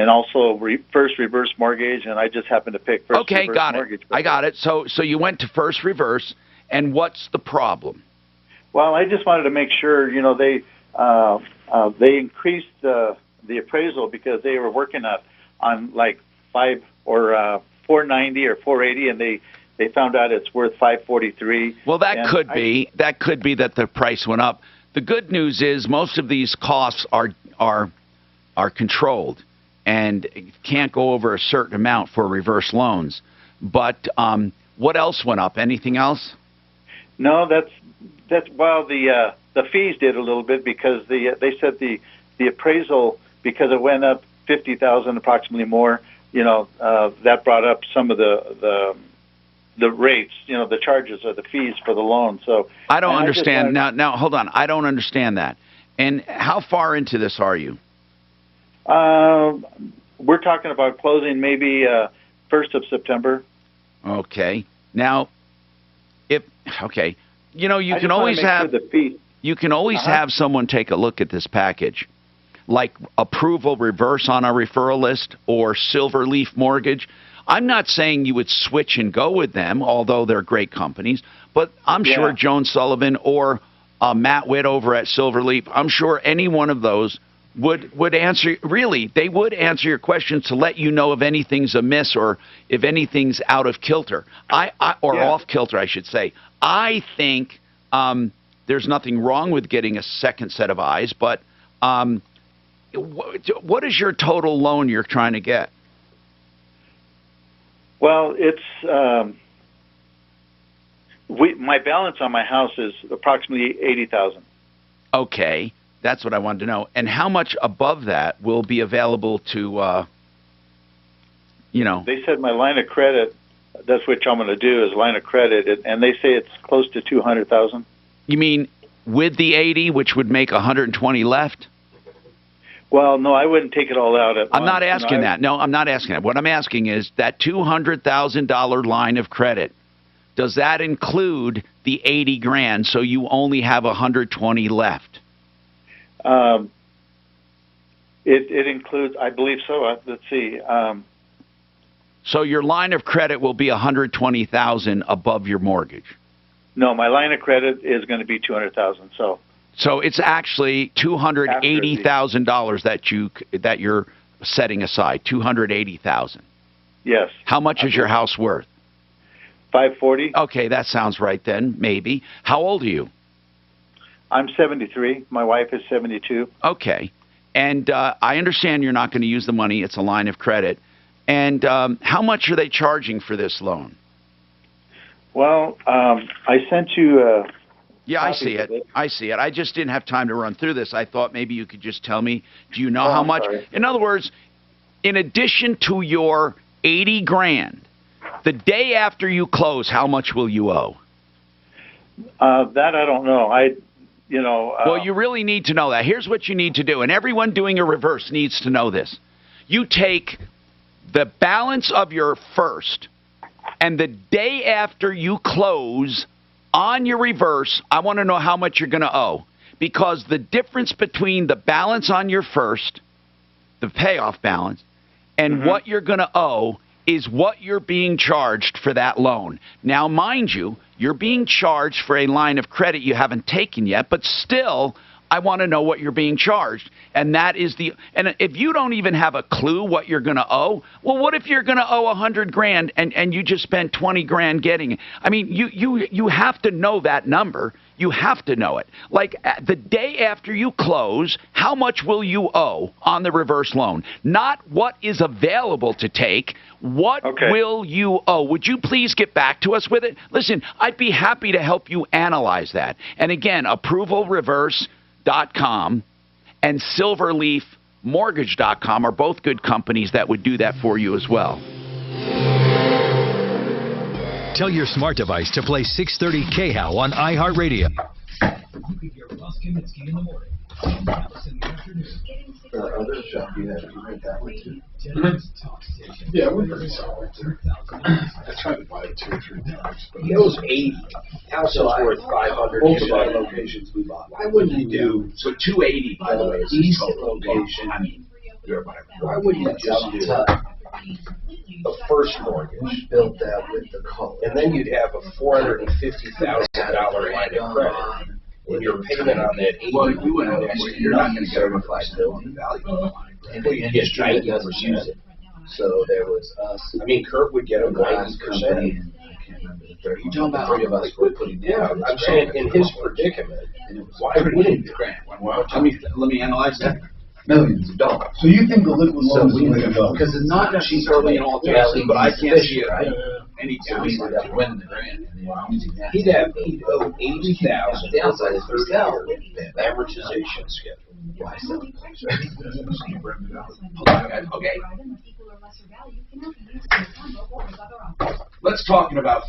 also First Reverse Mortgage, and I just happened to pick First Reverse Mortgage. I got it. So you went to First Reverse, and what's the problem? Well, I just wanted to make sure, they increased the appraisal because they were working on like $490 or $480, and they found out it's worth $543. Well, that could be that the price went up. The good news is most of these costs are controlled and can't go over a certain amount for reverse loans. But what else went up? Anything else? No, that's the fees did a little bit because they said the appraisal, because it went up $50,000 approximately more. That brought up some of the rates, the charges or the fees for the loan. So I don't understand. Now hold on. I don't understand that. And how far into this are you? We're talking about closing maybe 1st of September. Okay. Now, you can always have someone take a look at this package, like approval reverse on a referral list or Silverleaf Mortgage. I'm not saying you would switch and go with them, although they're great companies, but I'm sure Joan Sullivan or Matt Witt over at Silverleaf, I'm sure any one of those would answer, really, they would answer your questions to let you know if anything's amiss or if anything's out of kilter, off kilter, I should say. I think there's nothing wrong with getting a second set of eyes, but what is your total loan you're trying to get? Well, it's my balance on my house is approximately $80,000. Okay, that's what I wanted to know. And how much above that will be available to, They said my line of credit. That's what I'm going to do is line of credit, and they say it's close to $200,000. You mean with the 80, which would make 120 left? Well, no, I wouldn't take it all out at once. I'm not asking that. No, I'm not asking that. What I'm asking is that $200,000 line of credit, does that include the 80 grand so you only have 120 left? It includes, I believe so. Let's see. So your line of credit will be 120,000 above your mortgage. No, my line of credit is going to be 200,000. So it's actually $280,000 that you're setting aside. $280,000. Yes. How much is your house worth? $540. Okay, that sounds right then. Maybe. How old are you? I'm 73. My wife is 72. Okay, and I understand you're not going to use the money. It's a line of credit. And how much are they charging for this loan? Well, I sent you. Yeah, I see it. I see it. I just didn't have time to run through this. I thought maybe you could just tell me, do you know how much? Sorry. In other words, in addition to your 80 grand, the day after you close, how much will you owe? That I don't know. Well, you really need to know that. Here's what you need to do, and everyone doing a reverse needs to know this. You take the balance of your first And the day after you close on your reverse, I want to know how much you're going to owe. Because the difference between the balance on your first, the payoff balance, and what you're going to owe is what you're being charged for that loan. Now, mind you, you're being charged for a line of credit you haven't taken yet, but still, I want to know what you're being charged. And that is and if you don't even have a clue what you're going to owe, well, what if you're going to owe $100,000 and you just spent $20,000 getting it? I mean, you have to know that number. You have to know it. Like the day after you close, how much will you owe on the reverse loan? Not what is available to take. What will you owe? Would you please get back to us with it? Listen, I'd be happy to help you analyze that. And again, ApprovalReverse.com and SilverleafMortgage.com are both good companies that would do that for you as well. Tell your smart device to play 630 KHOW on iHeartRadio. You could hear Russ Kaminsky in the morning, and Dallas in the afternoon. The other show you had that one too. Yeah, we're pretty solid. I tried to buy it 2 or 3 times. But It was 80. House is worth 500. Both of our locations we bought. Why wouldn't you do? So 280, by the way, is East total. location. I mean, Why wouldn't you just do the first mortgage, Built that with the color. and then you'd have a $450,000 line of credit, and your payment on that 80. Well, you wouldn't you're not going to get a certified building value. And the industry doesn't use it. So there was us. I mean, Kurt would get a glass 90%. company, and I can't remember the third. You talking about Three of us were putting Yeah, down. I'm saying in his predicament, why wouldn't you? Well, let me analyze that. Millions of dollars. So you think the liquid loan is the way to go? Because it's Not necessarily in all cases, but I can't see it any So we ended up winning the grant. And then using that. He'd owe $80,000 over 30 years amortization schedule. Okay. Let's talk about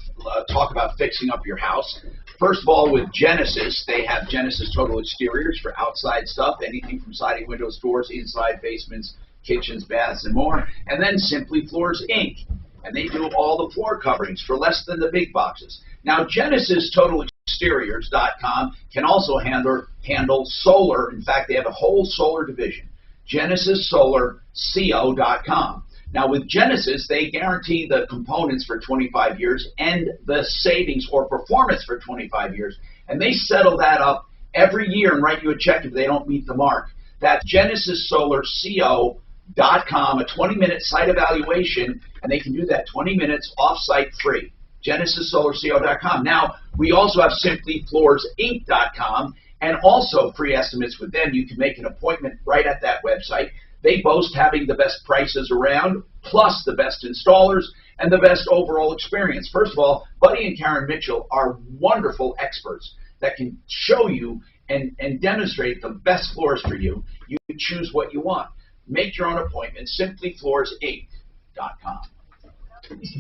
fixing up your house. First of all, with Genesis, they have Genesis Total Exteriors for outside stuff, anything from siding, windows, doors, inside basements, kitchens, baths, and more. And then Simply Floors, Inc. And they do all the floor coverings for less than the big boxes. Now, GenesisTotalExteriors.com can also handle solar. In fact, they have a whole solar division. GenesisSolarCO.com. Now, with Genesis, they guarantee the components for 25 years and the savings or performance for 25 years. And they settle that up every year and write you a check if they don't meet the mark. That's GenesisSolarCO.com, a 20-minute site evaluation, and they can do that 20 minutes off-site free. GenesisSolarCO.com. Now, we also have SimplyFloorsInc.com, and also free estimates with them. You can make an appointment right at that website. They boast having the best prices around, plus the best installers and the best overall experience. First of all, Buddy and Karen Mitchell are wonderful experts that can show you and demonstrate the best floors for you. You can choose what you want. Make your own appointment, SimplyFloorsInc.com.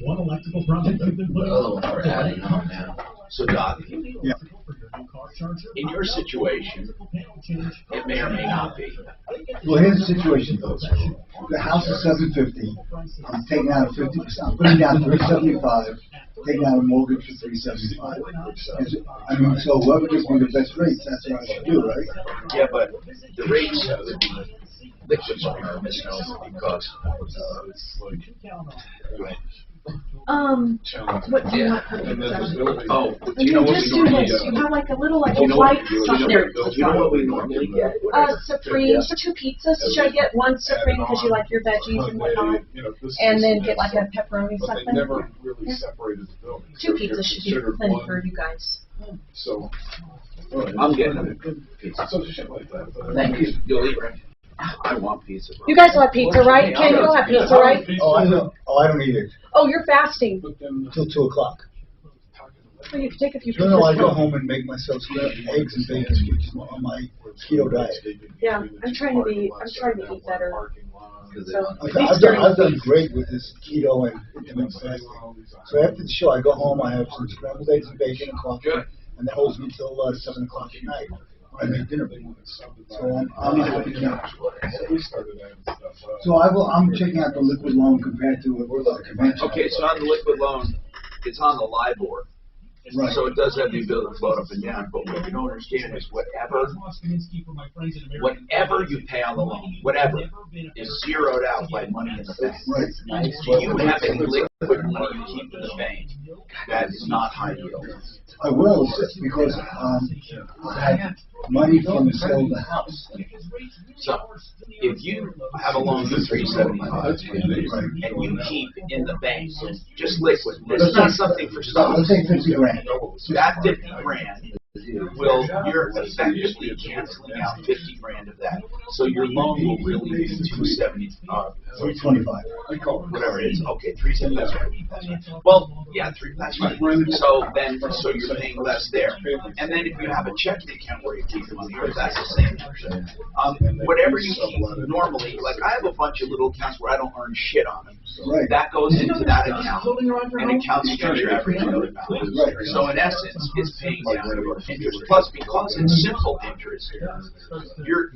One electrical project you've been putting we're adding on now. So, Doc, for your new car charger, in your situation, it may or may not be. Well, here's the situation, though. The house is $750. I'm taking out 50%. I'm putting down $375. Taking out a mortgage for $375. I mean, so whoever gives me the best rates, that's what I should do, right? Yeah, but the rates would be liquid loan or misnomer because What do you want? oh, You can just do this. You have like a little white stuff there. You know what we normally get? Supreme, 2 pizzas. Should I get one Supreme because you like your veggies and whatnot? And then get like a pepperoni But something? they never really separated the buildings. 2 pizzas should be plenty for you guys. So, I'm getting them. So shit like that. Thank you. You'll eat, right? I want pizza. Bro. You guys like pizza, right? Ken, you don't have pizza, right? Oh, I don't. Oh, I don't eat it Oh, you're fasting. till 2 o'clock. Well, you can take a few No, I pizzas go home. home and make myself eggs and bacon, which is on my keto diet. Yeah, I'm trying to eat better. So I've done great with this keto and intermittent fasting. So after the show, I go home, I have some scrambled eggs and bacon and coffee, and that holds me till 7 o'clock at night. I make dinner. So I'm happy now. So I'm checking out the liquid loan compared to a conventional. Okay, so on the liquid loan, it's on the LIBOR. Right. So it does have the ability to float up and down, but what you don't understand is whatever you pay on the loan, whatever, is zeroed out by money in the bank. Right. Do you have any liquid money you keep in the bank that is not high yield? I will, because I had money from the sale of the house. So, if you have a loan for $375 and you keep in the bank just liquid, it's not something for stock. Let's say 50 grand. That 50 grand will, you're effectively canceling out 50 grand of that. So your loan will really be 325. Whatever it is. Okay, 370. That's right. Well, yeah, that's right. So you're paying less there. And then if you have a checking account where you keep the money, that's the same. Whatever you keep normally, like I have a bunch of little accounts where I don't earn shit on them. Right. That goes into that account, and it counts against your average daily balance. Right. So in essence, it's paying down your interest. Plus, because it's simple interest, you're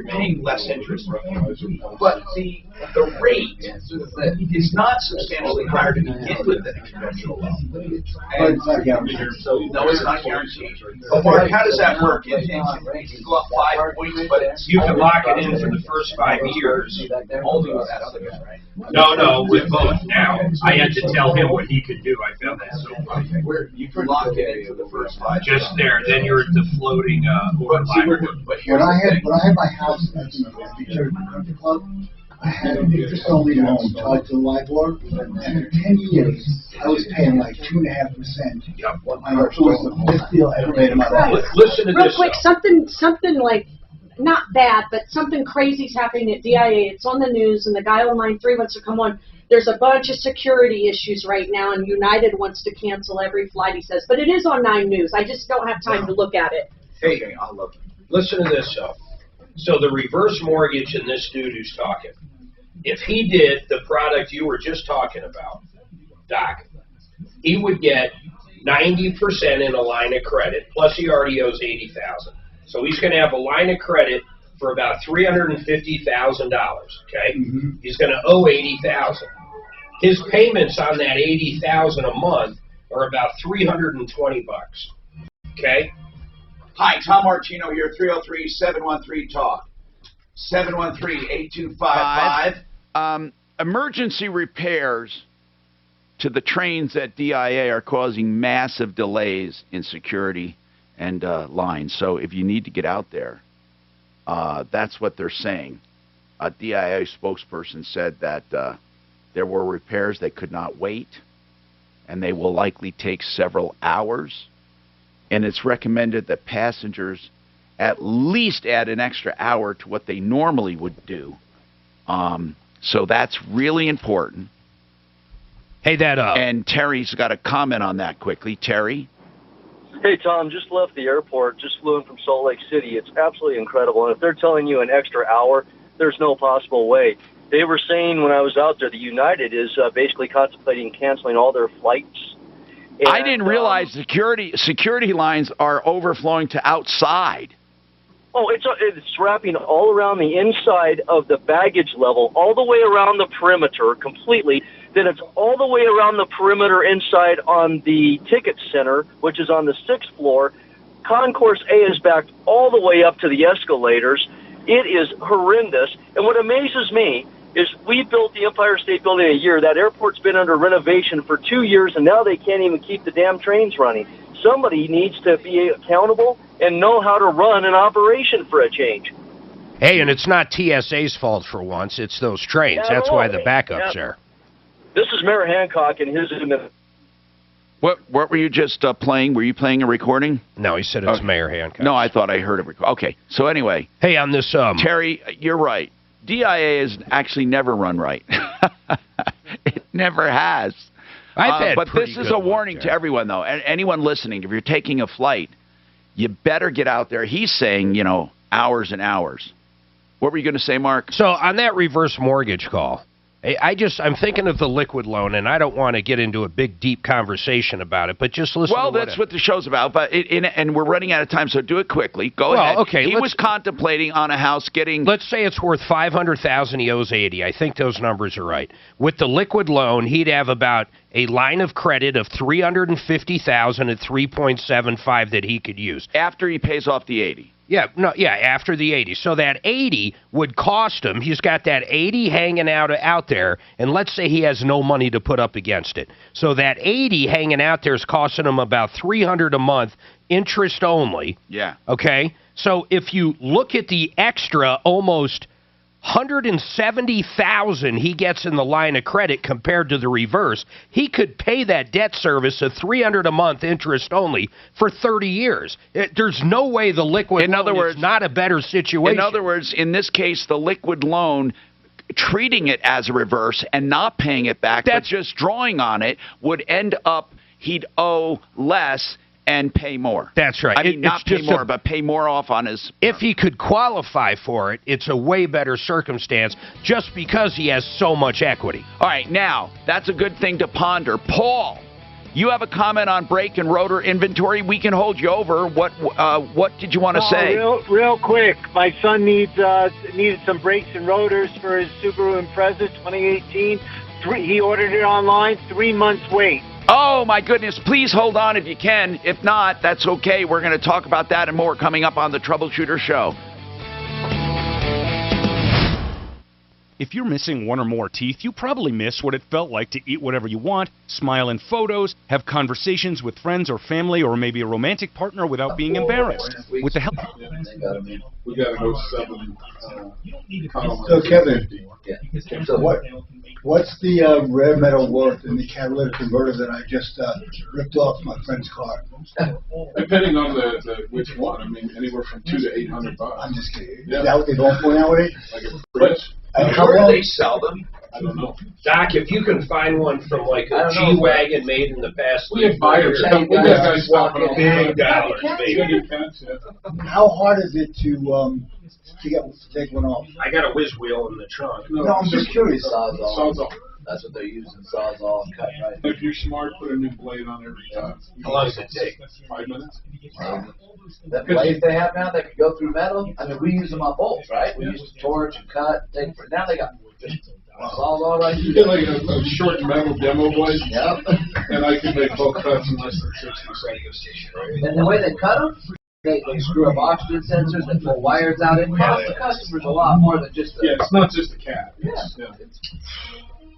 paying less interest. But the rate is not substantially higher to begin with than a conventional loan. But it's not guaranteed. No, it's not guaranteed. But Mark, how does that work? It can go up 5 points, but You can lock it in for the first 5 years. Only with that other guy, right? No, with both. Now, I had to tell him what he could do. I found that so funny. You can lock it in for the first 5 years. Just there, then you're at the floating over LIBOR. When I had my house at the Cherry Country Club, I had an interest-only loan tied to LIBOR, and for 10 years, I was paying like 2.5%. Yep. It was the best deal I ever made in my life. Listen to Real this. quick, something like, not bad, but something crazy's happening at DIA. It's on the news, and the guy on line 3 wants to come on. There's a bunch of security issues right now, and United wants to cancel every flight, he says. But it is on 9 News. I just don't have time to look at it. Hey, I love it. Listen to this, though. So the reverse mortgage in this dude who's talking, if he did the product you were just talking about, Doc, he would get 90% in a line of credit, plus he already owes $80,000. So he's going to have a line of credit for about $350,000, okay? Mm-hmm. He's going to owe $80,000. His payments on that $80,000 a month are about $320, okay? Hi, Tom Martino here, 303-713-TALK. 713-8255. Emergency repairs to the trains at DIA are causing massive delays in security and lines. So if you need to get out there, that's what they're saying. A DIA spokesperson said that there were repairs that could not wait, and they will likely take several hours. And it's recommended that passengers at least add an extra hour to what they normally would do. So that's really important. Hey, and Terry's got a comment on that quickly. Terry? Hey, Tom, just left the airport, just flew in from Salt Lake City. It's absolutely incredible. And if they're telling you an extra hour, there's no possible way. They were saying when I was out there, the United is basically contemplating canceling all their flights. And, I didn't realize security lines are overflowing to outside. Oh, it's wrapping all around the inside of the baggage level, all the way around the perimeter completely. Then it's all the way around the perimeter inside on the ticket center, which is on the 6th floor. Concourse A is backed all the way up to the escalators. It is horrendous. And what amazes me is we built the Empire State Building in a year. That airport's been under renovation for 2 years, and now they can't even keep the damn trains running. Somebody needs to be accountable and know how to run an operation for a change. Hey, and it's not TSA's fault for once. It's those trains. That's why the backup's there. This is Mayor Hancock and his administration. What were you just playing? Were you playing a recording? No, he said it's Mayor Hancock. No, I thought I heard a recording. Okay, so anyway. Hey, on this... Terry, you're right. DIA has actually never run right. It never has. But this is a warning to everyone, though. And anyone listening, if you're taking a flight, you better get out there. He's saying, you know, hours and hours. What were you going to say, Mark? So on that reverse mortgage call, I'm thinking of the liquid loan, and I don't want to get into a big, deep conversation about it, but just listen Well, to that's what the show's about, but and we're running out of time, so do it quickly. Go ahead. Okay. He was contemplating on a house getting... Let's say it's worth $500,000, he owes $80. I think those numbers are right. With the liquid loan, he'd have about a line of credit of $350,000 at 3.75 that he could use. After he pays off the 80. After the 80. So that 80 would cost him. He's got that 80 hanging out there, and let's say he has no money to put up against it. So that 80 hanging out there is costing him about $300 a month, interest only. Yeah. Okay? So if you look at the extra almost $170,000 he gets in the line of credit compared to the reverse, he could pay that debt service of $300 a month interest only for 30 years. There's no way the liquid loan is not a better situation. In other words, in this case, the liquid loan, treating it as a reverse and not paying it back, but just drawing on it, would end up he'd owe less and pay more. That's right. I mean, not pay more, but pay more off on his... If he could qualify for it, it's a way better circumstance just because he has so much equity. All right, now, that's a good thing to ponder. Paul, you have a comment on brake and rotor inventory. We can hold you over. What did you want to say? Real quick. My son needed some brakes and rotors for his Subaru Impreza 2018. He ordered it online, 3 months wait. Oh, my goodness. Please hold on if you can. If not, that's okay. We're going to talk about that and more coming up on the Troubleshooter Show. If you're missing one or more teeth, you probably miss what it felt like to eat whatever you want, smile in photos, have conversations with friends or family, or maybe a romantic partner without being embarrassed. With the help... We got an 07. So, Kevin, what's the rare metal worth in the catalytic converter that I just ripped off my friend's car? Depending on the which one, I mean, anywhere from $200 to $800. I'm just kidding. Yeah. Is that what they go for nowadays? Like a fridge. Where do they sell them? I don't know. Doc, if you can find one from like a G-Wagon made in the past, we have buyers. We got guys walking big dollars, baby. How hard is it to take one off? I got a whiz wheel in the trunk. No, I'm just curious. Sawzall. That's what they're using, Sawzall and cut right. If you're smart, put a new blade on every time. How long does it take? 5 minutes. That blades they have now that can go through metal, I mean, we use them on bolts, right? We used to torch and cut. Now they got just Sawzall right You get like a short metal demo blade, Yep. and I can make both cuts in less than 60 seconds. And the way they cut them, they screw up oxygen sensors, they pull wires out. It costs the customers a lot more than just Yeah, it's not just a cat.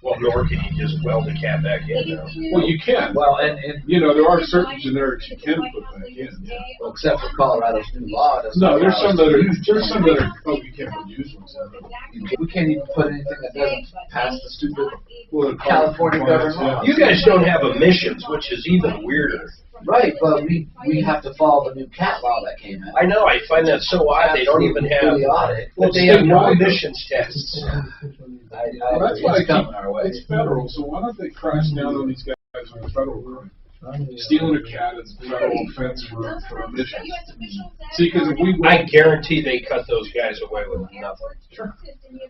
Well, nor can you just weld the cat back in. Well, you can. Well, and you know, there are certain generics you can put back in. Yeah. well, except for Colorado's new law. No, there's some that are you can't put used ones in. We can't even put anything that doesn't pass the stupid California government law. You guys don't have emissions, which is even weirder. Right, but we have to follow the new cat law that came out. I know, I find that so odd. They don't even have audit. Well, they have no emissions tests. Well, that's why it's federal, so why don't they crash down on these guys with the federal crime? Stealing a cat is a federal offense for emissions. See, because if I guarantee they cut those guys away with nothing. Sure.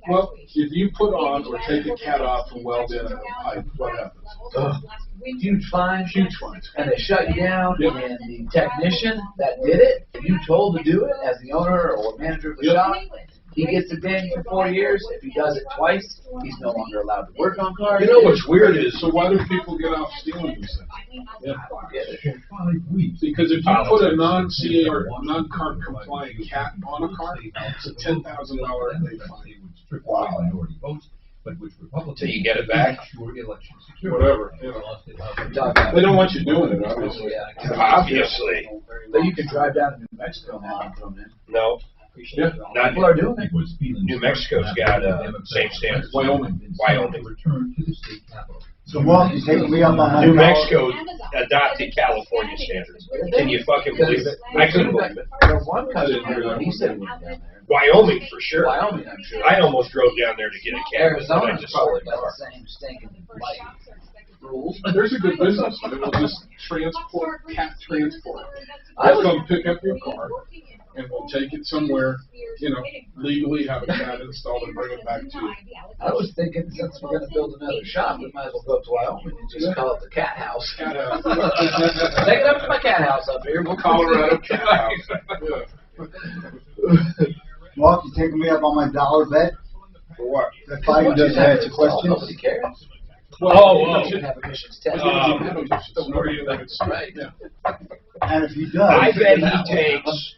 Well, if you put on or take a cat off and weld in a pipe, what happens? Huge fines. Huge fines. And they shut you down, and the technician that did it, if you told to do it as the owner or manager of the shop, he gets a ding for 4 years. If he does it twice, he's no longer allowed to work on cars. You know what's weird is, so why do people get off stealing these things? Because if you put a non-CA or non-CART compliant cat on a car, it's a $10,000 fine. Wow. Till you get it back? Whatever. You know. They don't want you doing it, obviously. Obviously. But you can drive down to New Mexico now and throw them in. No. Yeah. People are doing it. New Mexico's got same standards. Wyoming. So, Mark, you taking me up on my New Mexico adopted California standards. Can you fucking believe it? I couldn't believe it. There's one customer, he said he went down there. Wyoming, for sure. Wyoming, I'm sure. I almost drove down there to get a cat. Arizona's I just probably sold got the same stinking rules. There's a good business. They will just transport, cat transport. They'll come pick up your car, and we'll take it somewhere, legally, have a cat installed and bring it back to you. I was thinking since we're going to build another shop, we might as well go up to Wyoming and just call it the cat house. Cat house. Take it up to my cat house up here. We'll Colorado cat house. Mark, you taking me up on my dollar bet? For what? That Biden doesn't answer questions. Nobody cares. Well, you shouldn't have emissions test. Right. And if he does, I bet he takes.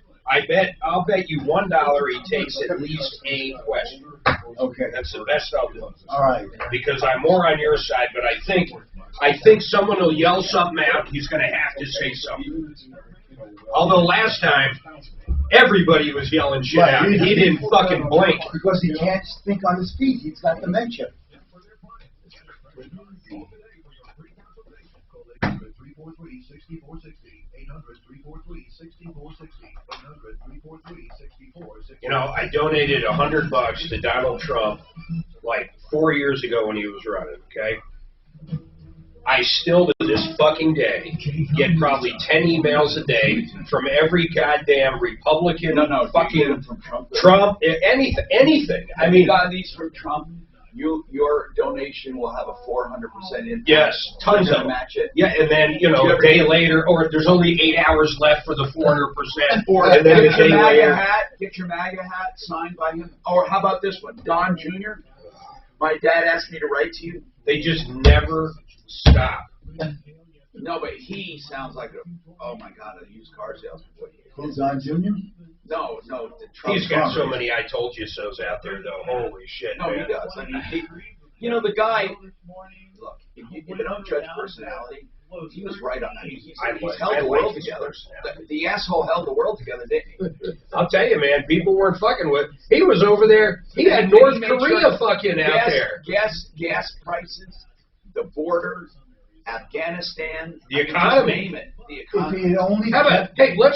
I'll bet you $1 he takes at least a question. Okay. That's the best I'll do. All right. Because I'm more on your side, but I think someone will yell something out. He's going to have to say something. Although last time, everybody was yelling shit out. He didn't fucking blink. Because he can't think on his feet. He's got dementia. I donated $100 to Donald Trump like 4 years ago when he was running, okay? I still, to this fucking day, get probably 10 emails a day from every goddamn Republican, fucking from Trump, anything. I mean, got these from Trump. Your donation will have a 400% impact. Yes, tons of them. Match it. Yeah, and then, a day later, or there's only 8 hours left for the 400%. And then a day later. Get your MAGA hat signed by him. Or how about this one? Don Jr., my dad asked me to write to you. They just never stop. No, but he sounds like a used car salesman. Who's Don Jr.? No, the Trump. He's got so many I told you so's out there, though. Holy shit, no, man. he does. I mean, the guy, look, if you don't judge personality, he was right on that. He's held the world together. The asshole held the world together, didn't he? I'll tell you, man, people weren't fucking with. He was over there. He had North Korea fucking out there. Gas prices, the border, Afghanistan. The economy. Name it. The economy. If he only How about, hey, let's